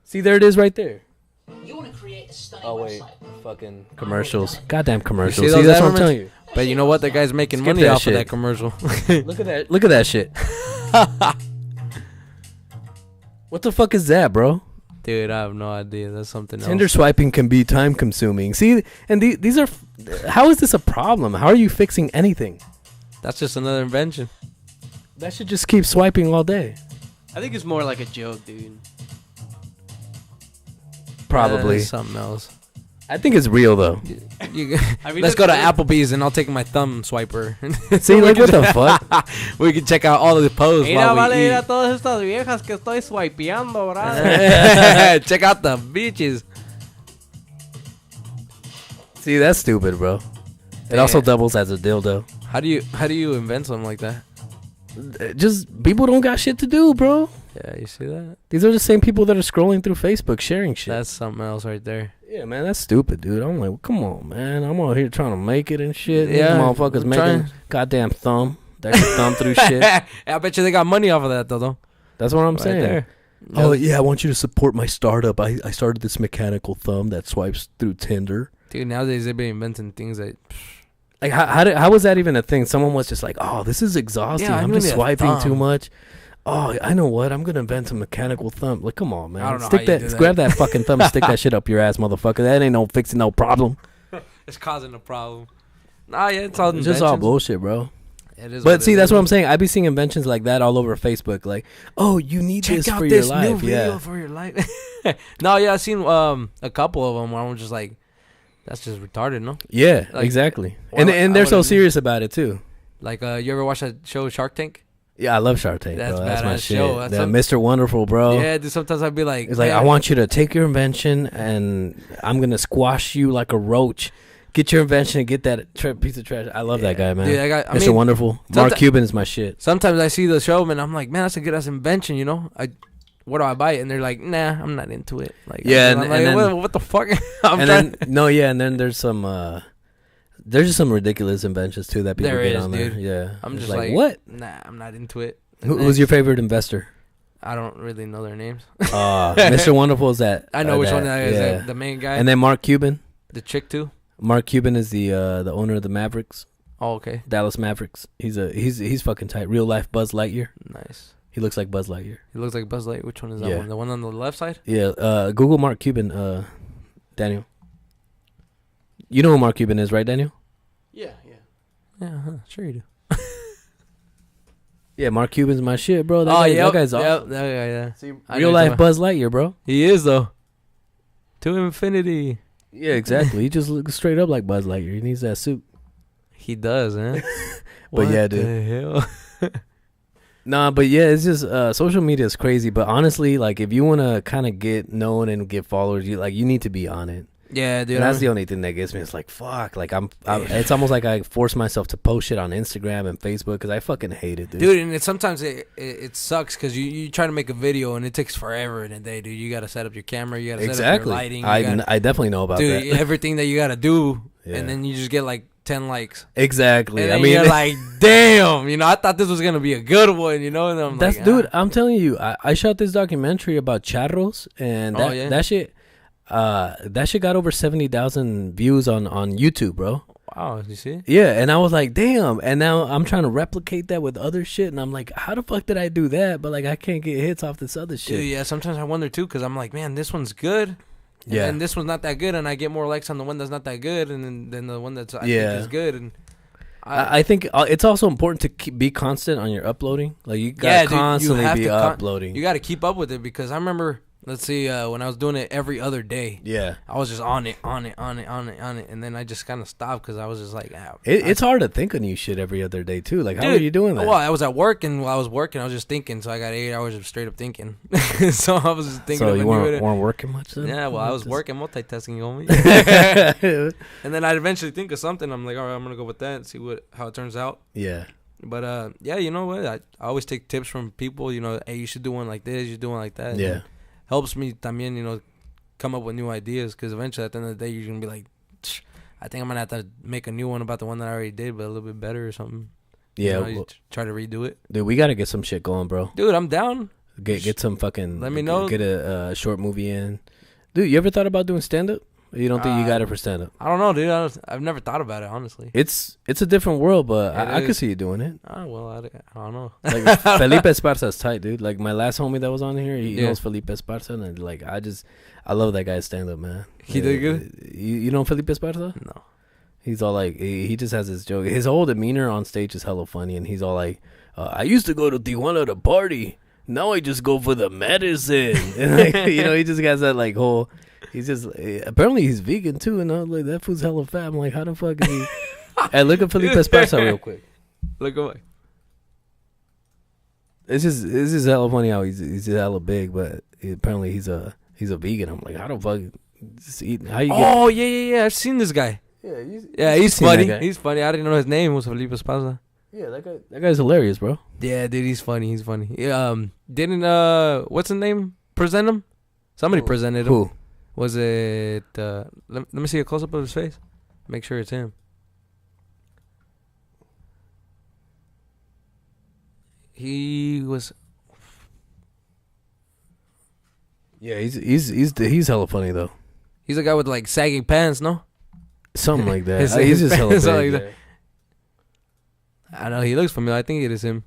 See, there it is right there. You want to create a stunning Oh wait, website. fucking commercials. Goddamn commercials. see See, those that's what I'm adverts? telling you. But you know what? That guy's making Skip money that off shit. of that commercial. Look at that. Look at that shit. What the fuck is that, bro? Dude, I have no idea. That's something Tinder else. swiping can be time consuming. See, and these are. How is this a problem? How are you fixing anything? That's just another invention. That should just keep swiping all day. I think it's more like a joke, dude. Probably. That's something else. I think it's real though. Let's go to Applebee's and I'll take my thumb swiper. See, like what the fuck? We can check out all of the posts Mira, while vale we ir a eat. todas estas viejas que estoy swipeando, brother. Check out the beaches. See, that's stupid, bro. It also doubles as a dildo. How do you invent something like that? Just people don't got shit to do, bro. Yeah, you see that? These are the same people that are scrolling through Facebook sharing shit. That's something else right there. Yeah, man, that's stupid, dude. I'm like, come on, man. I'm out here trying to make it and shit. Yeah, These motherfuckers I'm making trying. goddamn thumb. That can thumb through shit. I bet you they got money off of that though. That's what I'm Right saying. there. Oh, yeah, I want you to support my startup. I started this mechanical thumb that swipes through Tinder. Dude, nowadays they've been inventing things that. Like, how was that even a thing? Someone was just like, oh, this is exhausting. Yeah, I I'm need just a swiping thumb. too much. Oh, I know what. I'm going to invent a mechanical thumb. Like, come on, man. I don't know Stick how you that, do that. grab that fucking thumb and stick that shit up your ass, motherfucker. That ain't no fixing no problem. It's causing a problem. Nah, yeah, it's all It's just all inventions. bullshit, bro. It is But see, it that's is. what I'm saying. I be seeing inventions like that all over Facebook. Like, oh, you need Check this out for this your new life. video Yeah. for your life. No, yeah, I've seen a couple of them where I'm just like, that's just retarded, no? Yeah, Like, exactly. well, And I they're so would've- serious about it too. Like, you ever watch that show Shark Tank? Yeah, I love Shark Tank, That's bro. That's my badass shit. show. That's That some- Mr. Wonderful, bro. Yeah, dude, sometimes I'd be like, It's like, man, I want you to take your invention and I'm going to squash you like a roach. Get your invention and get that piece of trash. I love that guy, man. Dude, I Mr. mean, Wonderful. Mark someti- Cuban is my shit. sometimes I see the show and I'm like, man, that's a good ass invention, you know? Where do I buy it? And they're like, nah, I'm not into it. Like, Yeah, I'm and like, then- what the fuck? I'm And trying. then, and then there's just some ridiculous inventions too that people There get is, on dude. there. Yeah. I'm It's just like, what? Nah, I'm not into it. Who's your favorite investor? I don't really know their names. Mr. Wonderful is that. I know which one that is. Yeah. The main guy. And then Mark Cuban. the chick too. Mark Cuban is the owner of the Mavericks, Oh, okay. Dallas Mavericks. He's fucking tight. Real life Buzz Lightyear. Nice. He looks like Buzz Lightyear. He looks like Buzz Lightyear. Which one is that Yeah. one? The one on the left side? Yeah. Google Mark Cuban. Daniel. You know who Mark Cuban is, right, Daniel? Yeah. Yeah, sure you do. Yeah, Mark Cuban's my shit, bro. That guy's awesome. Yeah. See, I know Real you're life talking Buzz Lightyear, bro. about- He is though. To infinity. Yeah, exactly. He just looks straight up like Buzz Lightyear. He needs that suit. He does, man. But yeah, dude. The hell? Nah, but yeah, it's just social media is crazy. But honestly, like if you want to kind of get known and get followers, you need to be on it. Yeah, dude. And that's the only thing that gets me. It's like fuck. Like it's almost like I force myself to post shit on Instagram and Facebook because I fucking hate it, dude. Dude, and sometimes it sucks because you try to make a video and it takes forever in a day, dude. You got to set up your camera, you got to set up your lighting. I definitely know about dude, that. everything that you got to do, Yeah. and then you just get like 10 likes. Exactly. And I then mean, you're like, damn, I thought this was going to be a good one, and then I'm that's like, dude. I'm telling you, I shot this documentary about charros, and Oh, yeah? that shit got over 70,000 views on YouTube, bro. Wow, you see? Yeah, and I was like, damn. And now I'm trying to replicate that with other shit, and I'm like, how the fuck did I do that? But like, I can't get hits off this other shit. Dude, yeah, sometimes I wonder too, because I'm like, man, this one's good. Yeah. And this one's not that good, and I get more likes on the one that's not that good, and then the one that's I Yeah. think is good. And I think it's also important to be constant on your uploading. Like you gotta constantly be uploading. You got to keep up with it because I remember, let's see, when I was doing it every other day, Yeah, I was just on it, and then I just kind of stopped because I was just like, it's hard to think of new shit every other day too. Like, how Dude, are you doing that? Well, I was at work, and while I was working, I was just thinking. So I got 8 hours of straight up thinking. So I was just thinking. So of you a new weren't video. working much then? Yeah, well, I was working, multitasking on me. And then I'd eventually think of something. I'm like, all right, I'm gonna go with that and see how it turns out. Yeah. But yeah, you know what? I always take tips from people. Hey, you should do one like this. You should do one like that. Yeah. Helps me también, come up with new ideas. Because eventually, at the end of the day, you're gonna be like, I think I'm gonna have to make a new one about the one that I already did, but a little bit better or something. Yeah, you try to redo it. dude, we gotta get some shit going, bro. Dude, I'm down. Get some fucking. Let me know. Get a short movie in. Dude, you ever thought about doing stand up? You don't think you got it for stand up? I don't know, dude. I've never thought about it, honestly. It's a different world, but I It could is. see you doing it. Oh, well, I don't know. Like Felipe Esparza's tight, dude. Like my last homie that was on here, he Yeah. knows Felipe Esparza, and like I love that guy's stand up, man. He did good? You know Felipe Esparza? No. He's all like, he just has his joke. His whole demeanor on stage is hella funny, and he's all like, I used to go to Tijuana to party. Now I just go for the medicine. And like, you know, he just has that like whole. He's just apparently he's vegan too, and I'm like, that food's hella fat. I'm like, how the fuck is he? Hey, look at Felipe Esparza real quick. Look away. It's just hella funny how he's just hella big, but apparently he's a vegan. I'm like, how the fuck just eat? How you get? Oh, yeah. I've seen this guy. Yeah, He's seen that funny. guy. He's funny. I didn't know his name was Felipe Esparza. Yeah, that guy's hilarious, bro. Yeah, dude, he's funny. Didn't what's his name present him? Somebody presented him. Who? Was it? Let me see a close up of his face. Make sure it's him. He was. Yeah, he's hella funny though. He's a guy with like sagging pants, no? Something like that. His- He's just hella something big. like I know he looks familiar. I think it is him.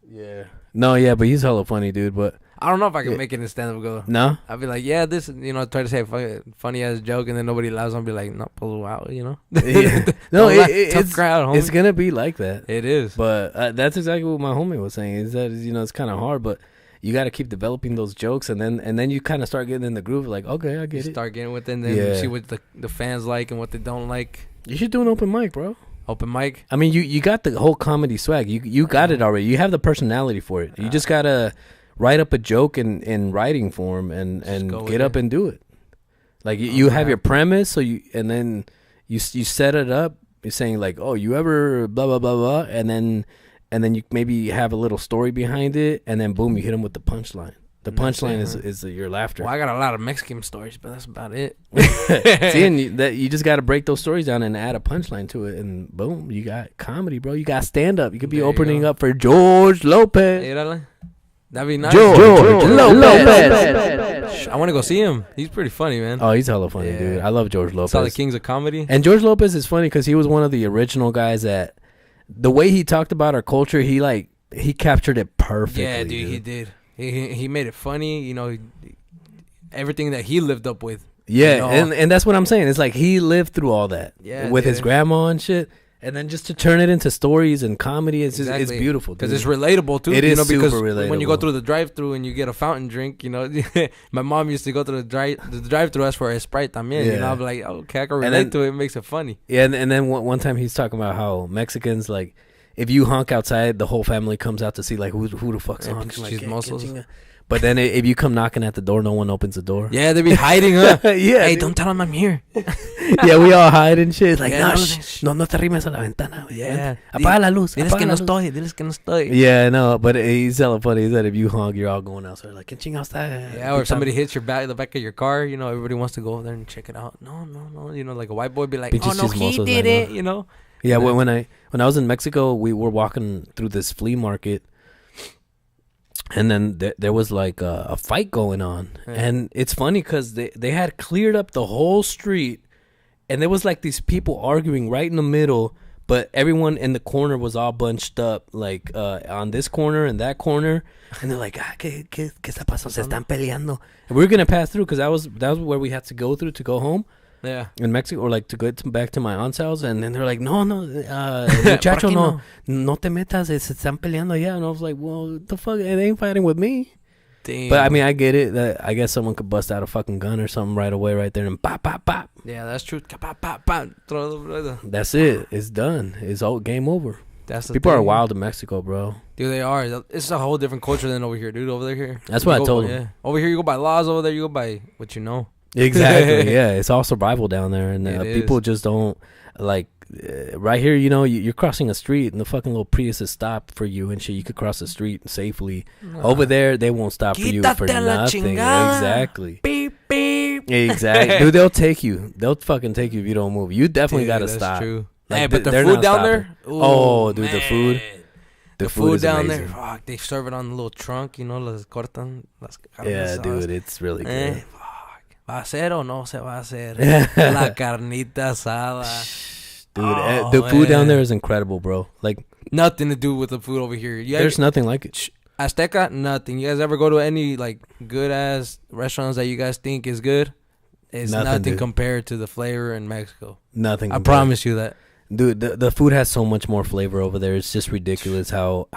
Yeah. No, yeah, but he's hella funny, dude. But I don't know if I can Yeah. make it in stand up go. no, I'd be like, yeah, this, try to say a funny ass joke, and then nobody laughs. I'll be like, no, pull out, yeah. Don't No, laugh. it's Tough crowd, homie. it's gonna be like that. It is. But that's exactly what my homie was saying. Is that it's kind of hard, but you got to keep developing those jokes, and then you kind of start getting in the groove. Like, okay, I get it. Start getting with it, and then Yeah. see what the fans like and what they don't like. You should do an open mic, bro. Open mic. I mean, you got the whole comedy swag. You got it already. You have the personality for it. You just gotta write up a joke in writing form and go with get up it. and do it. Like you have your premise, and then you set it up. You're saying like, oh, you ever blah blah blah blah, and then you maybe have a little story behind it, and then boom, you hit them with the punchline. The punchline is your laughter. Well, I got a lot of Mexican stories, but that's about it. See, and you just got to break those stories down and add a punchline to it, and boom, you got comedy, bro. You got stand up. You could be There you opening go. up for George Lopez. Mírale. That'd be nice. George Lopez. I want to go see him. He's pretty funny, man. Oh, he's hella funny, Yeah. dude. I love George Lopez. Saw the Kings of Comedy. And George Lopez is funny because he was one of the original guys that the way he talked about our culture, he captured it perfectly. Yeah, dude, he did. He made it funny. Everything that he lived up with. Yeah, and that's what I'm saying. It's like he lived through all that. Yeah, with his dude. grandma and shit. And then just to turn it into stories and comedy, it's Exactly. beautiful. Because dude. it's relatable too. It is because super when you go relatable. through the drive-through and you get a fountain drink, my mom used to go through the drive-through ask for a Sprite también. Yeah. I'm like, okay, I can And relate then- to it. It makes it funny. Yeah, and then one time he's talking about how Mexicans, like, if you honk outside, the whole family comes out to see, like, who the fuck's Yeah, honking. Like, chismosos. but then if you come knocking at the door, no one opens the door. Yeah, they be hiding, huh? Yeah, Hey, dude. don't tell them I'm here. Yeah, we all hide and shit. Like, Yeah, no, no, shh, no te rimes a la ventana. Güey. Yeah. Apaga la luz. Diles apaga que la no luz. estoy. Diles que no estoy. Yeah, no, but he's hella funny. He said if you honk, you're all going outside. Like, ¿Qué chingados está? Yeah, or if somebody hits the back of your car, everybody wants to go over there and check it out. No. Like a white boy be like, Pinches oh, no, he chismosos, did I it, know. Yeah, when I was in Mexico, we were walking through this flea market, and then there was like a fight going on, and it's funny because they had cleared up the whole street, and there was like these people arguing right in the middle, but everyone in the corner was all bunched up, like on this corner and that corner, and they're like, ¿qué está pasando? Se están peleando. And we were gonna pass through because that was where we had to go through to go home. Yeah. In Mexico, or like to go back to my aunt's house, and then they're like, no, muchacho, no te metas, se están peleando allá. And I was like, well, what the fuck, they ain't fighting with me. Damn. But I mean, I get it. That I guess someone could bust out a fucking gun or something right away, right there, and pop, pop, pop. Yeah, that's true. Pop, pop, pop. That's it. It's done. It's all game over. That's the People are thing. wild in Mexico, bro. Dude, they are. It's a whole different culture than over here, dude. Over there, That's what I You go- told him. Yeah. Over here, you go by laws. Over there, you go by what you know. Exactly. Yeah, it's all survival down there, and It people is. just don't like. Right here, you're crossing a street, and the fucking little Prius is stopped for you and shit. You could cross the street safely. Over there, they won't stop for you for Quítate la nothing. chingada. Exactly. Beep, beep. Exactly. Dude, they'll take you. They'll fucking take you if you don't move. You definitely Dude, gotta that's stop. True. Like, Hey, but the they're food not down stopping. there. Oh, dude, the man. food. The food is down amazing. there. Fuck, they serve it on the little trunk. You know, las cortan. Las Yeah, carnes dude, it's really Eh, good. fuck. ¿Va a ser o no se va a hacer? La carnita asada. Dude, Oh, the food down man. there is incredible, bro. Like, Nothing to do with the food over here. there's nothing like it. Azteca, nothing. You guys ever go to any like good ass restaurants that you guys think is good? It's nothing dude. compared to the flavor in Mexico. Nothing. I compared. promise you that. Dude, the food has so much more flavor over there. It's just ridiculous how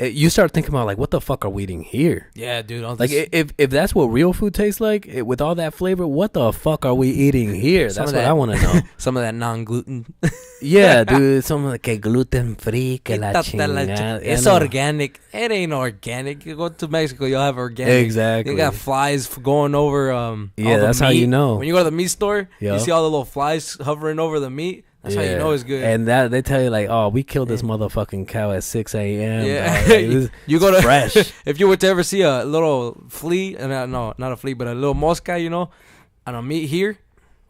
you start thinking about, like, what the fuck are we eating here? Yeah, dude. all Like, this- if that's what real food tastes like, with all that flavor, what the fuck are we eating here? Some That's of what that- I want to know. some of that non-gluten. Yeah, dude, some of the que gluten free, que la It's chingada. It's I know. organic. It ain't organic. You go to Mexico, you'll have organic. Exactly. You got flies going over. All Yeah, the that's how you meat. know. When you go to the meat store, Yeah. you see all the little flies hovering over the meat. That's how you know it's good. And that they tell you, like, oh, we killed this motherfucking cow at 6 a.m. Yeah. dog. Like, this- You go to fresh. If you were to ever see a little flea, no, not a flea, but a little mosca, you know, on a meat here.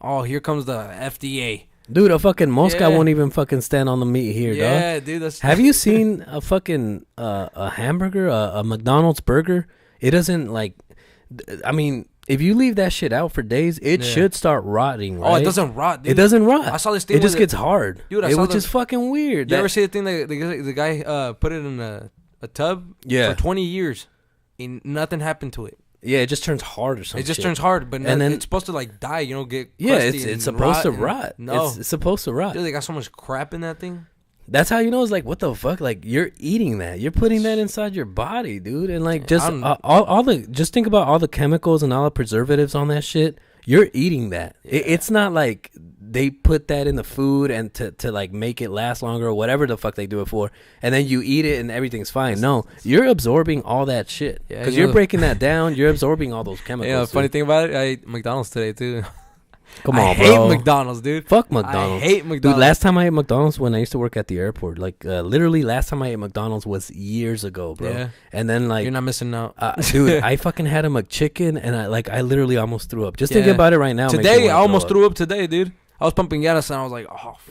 Oh, here comes the FDA. Dude, a fucking mosca Yeah. won't even fucking stand on the meat here, dog. Yeah, dude. That's Have you seen a fucking a hamburger, a McDonald's burger? It doesn't, like, I mean, if you leave that shit out for days, it Yeah. should start rotting, right? Oh, it doesn't rot, dude. It doesn't rot. I saw this thing It just with gets hard. Dude, I it saw was the- just fucking weird. You ever see the thing that the guy put it in a tub Yeah. for 20 years and nothing happened to it. Yeah, it just turns hard or something. It just turns hard, but And then- it's supposed to like die, you know, get Yeah, crusty it's and supposed to and- rot. No, It's supposed to rot. dude, they got so much crap in that thing. That's how you know. It's like, what the fuck? Like, you're eating that. You're putting that inside your body, dude. And like, just I'm- all the just think about all the chemicals and all the preservatives on that shit. You're eating that. It's not like they put that in the food and to like make it last longer or whatever the fuck they do it for, and then you eat it and everything's fine. No, you're absorbing all that shit Yeah, because you you're know- breaking that down. You're absorbing all those chemicals. Yeah, funny dude. thing about it, I ate McDonald's today too. Come on, I bro. hate McDonald's, dude. Fuck McDonald's. I hate McDonald's. Dude, last time I ate McDonald's when I used to work at the airport, like literally last time I ate McDonald's was years ago, bro. Yeah. And then like, You're not missing out. dude, I fucking had a McChicken and I literally almost threw up. Just Yeah. thinking about it right now. makes me Today, wanna I almost up. threw up today, dude. I was pumping gas and I was like, oh, fuck.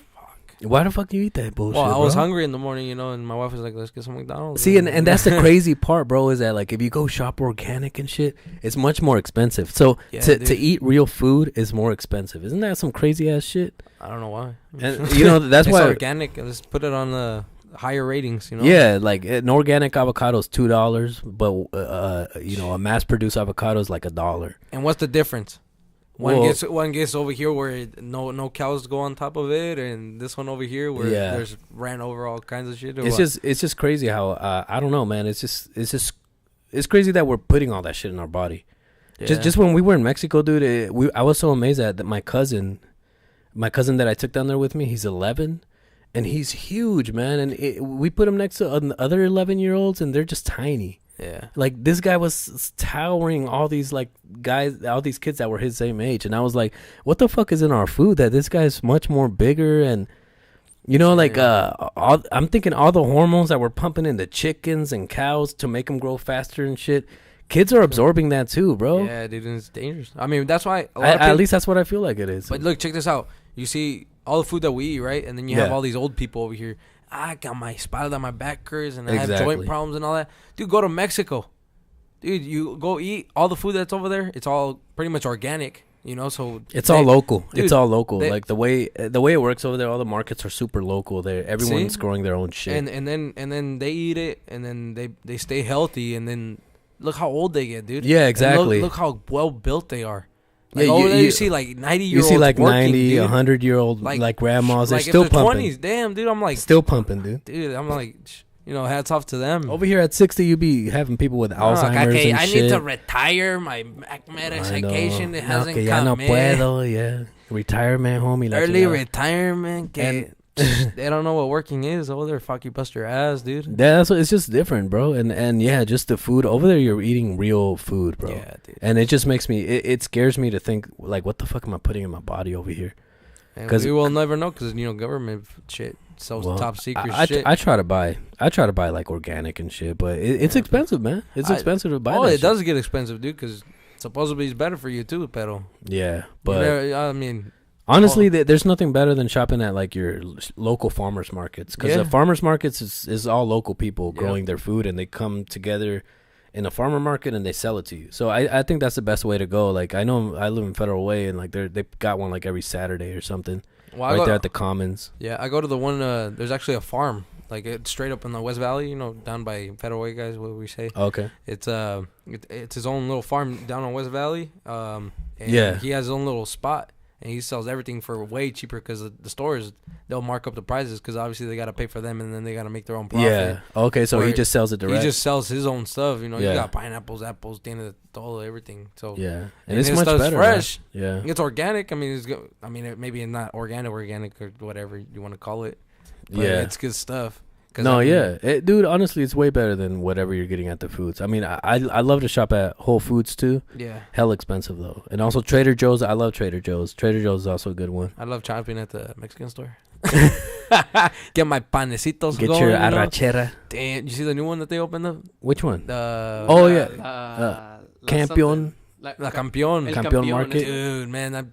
Why the fuck do you eat that bullshit? Well, I was bro? hungry in the morning, you know, and my wife was like, let's get some McDonald's. See, and that's the crazy part, bro, is that like if you go shop organic and shit, it's much more expensive. So Yeah, to dude. eat real food is more expensive. Isn't that some crazy ass shit? I don't know why. And you know that's It's why. organic. Let's put it on the higher ratings, you know? Yeah, like an organic avocado is $2, but you know, a mass-produced avocado is like $1. And what's the difference? Well- One gets over here where no cows go on top of it, and this one over here where Yeah. there's ran over all kinds of shit. or It's what? just crazy how I don't know, man. It's crazy that we're putting all that shit in our body. Yeah. Just when we were in Mexico, dude, I was so amazed that my cousin that I took down there with me, he's 11, and he's huge, man. And we put him next to other 11-year-olds, and they're just tiny. Yeah. Like this guy was towering all these like guys, all these kids that were his same age, and I was like, what the fuck is in our food that this guy's much more bigger? And you know, like I'm thinking all the hormones that we're pumping into chickens and cows to make them grow faster and shit. Kids are absorbing that too, bro. Yeah, dude, it's dangerous. I mean, that's why a lot of At people, least that's what I feel like it is. But look, check this out. You see all the food that we eat, right? And then you have Yeah. all these old people over here. I got my espalda, my back hurts, and I have Exactly. joint problems and all that. Dude, go to Mexico. Dude, you go eat all the food that's over there. It's all pretty much organic, you know. So It's all local. Dude, it's all local. they- Like the way it works over there, all the markets are super local. There, everyone's See? growing their own shit. and then they eat it, and then they stay healthy, and then look how old they get, dude. Yeah, And exactly. Look how well built they are. Like Yeah, over you- there, you you- see like 90 year you olds see like working, 90, dude. 100-year-old like grandmas. They're like still if they're pumping. 20s, damn, dude. I'm like, Still pumping, dude. I'm like, you know, hats off to them. Over here at 60, you be having people with Alzheimer's okay, and I shit. need to retire my back medication. It hasn't que ya no come in. puedo, yeah. Retirement, homie. la Early chingada. retirement. Que they don't know what working is. Over there, fuck you, bust your ass, dude. Yeah, that's what, it's just different, bro. And yeah, just the food over there. You're eating real food, bro. Yeah, dude. And it just makes me. It scares me to think like, what the fuck am I putting in my body over here? And 'Cause- we will never know because you know government shit sells Well, top secret I shit. try to buy like organic and shit, but it's Yeah. expensive, man. It's expensive to buy. Oh, that it shit. does get expensive, dude. Because supposedly it's better for you too, pero. Yeah, But but I mean, Honestly, there's nothing better than shopping at like your local farmers markets, because the farmers markets is all local people growing their food, and they come together in a farmer market and they sell it to you. So I think that's the best way to go. Like, I know I live in Federal Way, and like they got one like every Saturday or something, right there at the Commons. Yeah, I go to the one. There's actually a farm, like it's straight up in the West Valley, you know, down by Federal Way, guys. What we say? Okay. It's it's his own little farm down on West Valley. And he has his own little spot. And he sells everything for way cheaper, because the stores, they'll mark up the prices, because obviously they got to pay for them, and then they got to make their own profit. Yeah. Okay, so he just sells it direct. He just sells his own stuff. You know, you got pineapples, apples, tiene todo, everything. So yeah, and it's much better. Fresh. Man. Yeah. It's organic. I mean, maybe not organic or whatever you want to call it. But it's good stuff. No, dude, honestly, it's way better than whatever you're getting at the foods. I mean, I love to shop at Whole Foods too. Yeah. Hell expensive though. And also Trader Joe's. I love Trader Joe's. Trader Joe's is also a good one. I love shopping at the Mexican store. Get my panecitos Get going. Your arrachera. Damn, you see the new one that they opened up? Which one? Campeón. La Campeón. Campeón Market. Dude, man,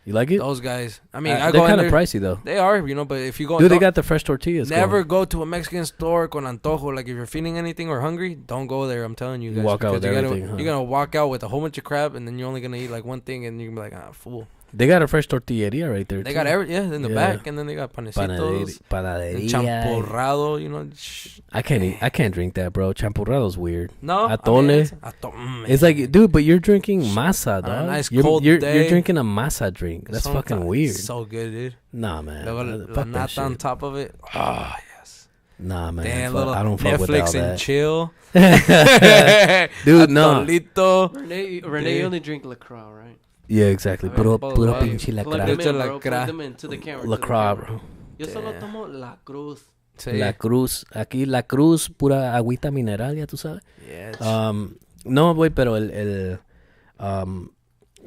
you like it? Those guys. I mean, they're kind of pricey though. They are, you know, but if you go, dude, they got the fresh tortillas. Never go to a Mexican store con antojo. Like, if you're feeling anything or hungry, don't go there. I'm telling you guys. Walk out with everything. You're gonna walk out with a whole bunch of crap, and then you're only gonna eat like one thing, and you're gonna be like, fool. They got a fresh tortilleria right there. They got in the back, and then they got panecitos, panaderia, champurrado. You know, I can't drink that, bro. Champurrado's weird. No, atole. It's like, dude, but you're drinking masa, dog. A nice cold day. You're drinking a masa drink. That's fucking weird. So good, dude. Nah, man. La nata on top of it. Oh yes. Nah, man. Damn, I don't fuck with all Netflix and that. chill. Dude, no. Renee only drink LaCroix, right? Yeah, exactly. Puro pinche Plug them into the camera. LaCroix, bro. Yo solo tomo La Cruz. Sí. La Cruz. Aquí La Cruz, pura agüita mineral, ya tú sabes. Yeah, no, güey, pero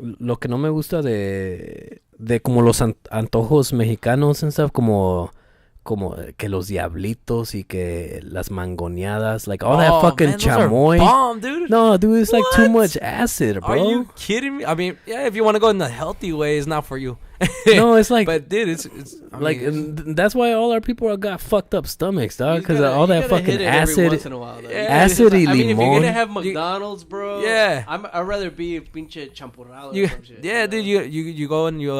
lo que no me gusta de como los antojos mexicanos and stuff, como que los diablitos y que las mangoneadas, like all that fucking chamoy. Bomb, dude. No, dude, it's like too much acid, bro. Are you kidding me? I mean, yeah, if you want to go in the healthy way, it's not for you. No, it's like, but dude, it's like, that's why all our people got fucked up stomachs, dog, because of all that fucking acid. Once in a while, acid y limon. I mean, if you're gonna have McDonald's, bro, yeah, I'd rather be pinche champurrado. Or some shit, yeah, dude, you go and you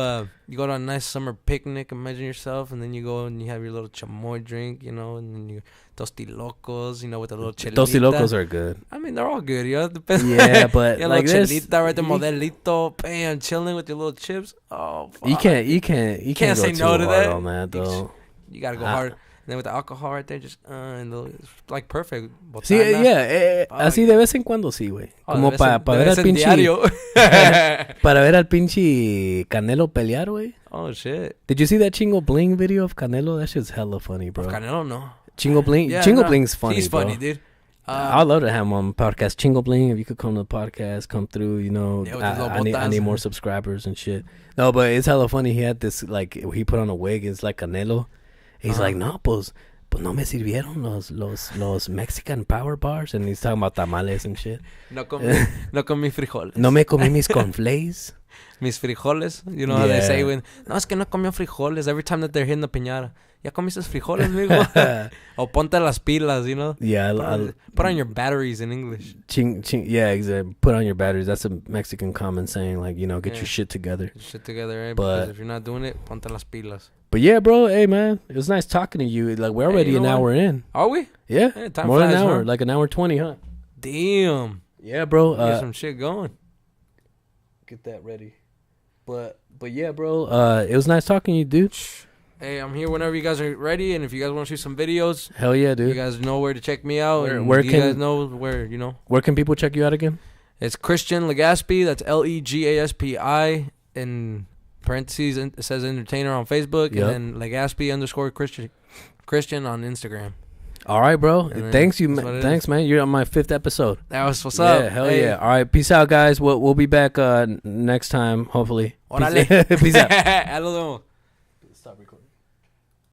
go to a nice summer picnic. Imagine yourself, and then you go and you have your little chamoy drink, you know, and then you tostilocos, you know, with a little chelita. Tostilocos are good. I mean, they're all good, yeah. Yeah, but yeah, like this, chelita right there, modelito, bam, chilling with your little chips. Oh, fuck. You can't say go no to too hard that. on that though. You gotta go hard. And then with the alcohol right there, just it's like perfect. Botana. Sí, yeah, así de vez en cuando sí, güey. Como para ver al pinche para ver al pinche Canelo pelear, güey. Oh shit! Did you see that Chingo Bling video of Canelo? That shit's hella funny, bro. Of Canelo, no. Chingo Bling, yeah, Chingo Bling's funny. He's funny, bro. dude. I'd love to have him on the podcast. Chingo Bling, if you could come to the podcast, come through, you know. Yeah, I need more subscribers and shit. No, but it's hella funny. He had this, like, he put on a wig. It's like Canelo. He's like, no, pues no me sirvieron los Mexican power bars. And he's talking about tamales and shit. No comí frijoles. No me comí mis cornflakes. Mis frijoles. You know how they say when, no, es que no comió frijoles every time that they're hitting the piñata. ¿Ya comiste frijoles, mijo? O ponte las pilas, you know? Yeah. Put on your batteries in English. Yeah, exactly. Put on your batteries. That's a Mexican common saying, like, you know, get your shit together. Get your shit together, right? But because if you're not doing it, ponte las pilas. But yeah, bro, hey, man. It was nice talking to you. Like, we're already an hour in. Are we? Yeah. Hey, time more flies, than an hour. huh? Like an hour 20, huh? Damn. Yeah, bro. Get some shit going. Get that ready. But yeah, bro. It was nice talking to you, dude. Hey, I'm here whenever you guys are ready, and if you guys want to shoot some videos, hell yeah, dude. You guys know where to check me out. Where you guys know where, you know. Where can people check you out again? It's Christian Legaspi. That's Legaspi. In parentheses, it says entertainer on Facebook, and then Legaspi _Christian on Instagram. All right, bro. Thanks, man. You're on my 5th episode. That was what's up. Yeah, hell yeah. All right, peace out, guys. We'll be back next time, hopefully. Órale. Peace out. Hasta luego.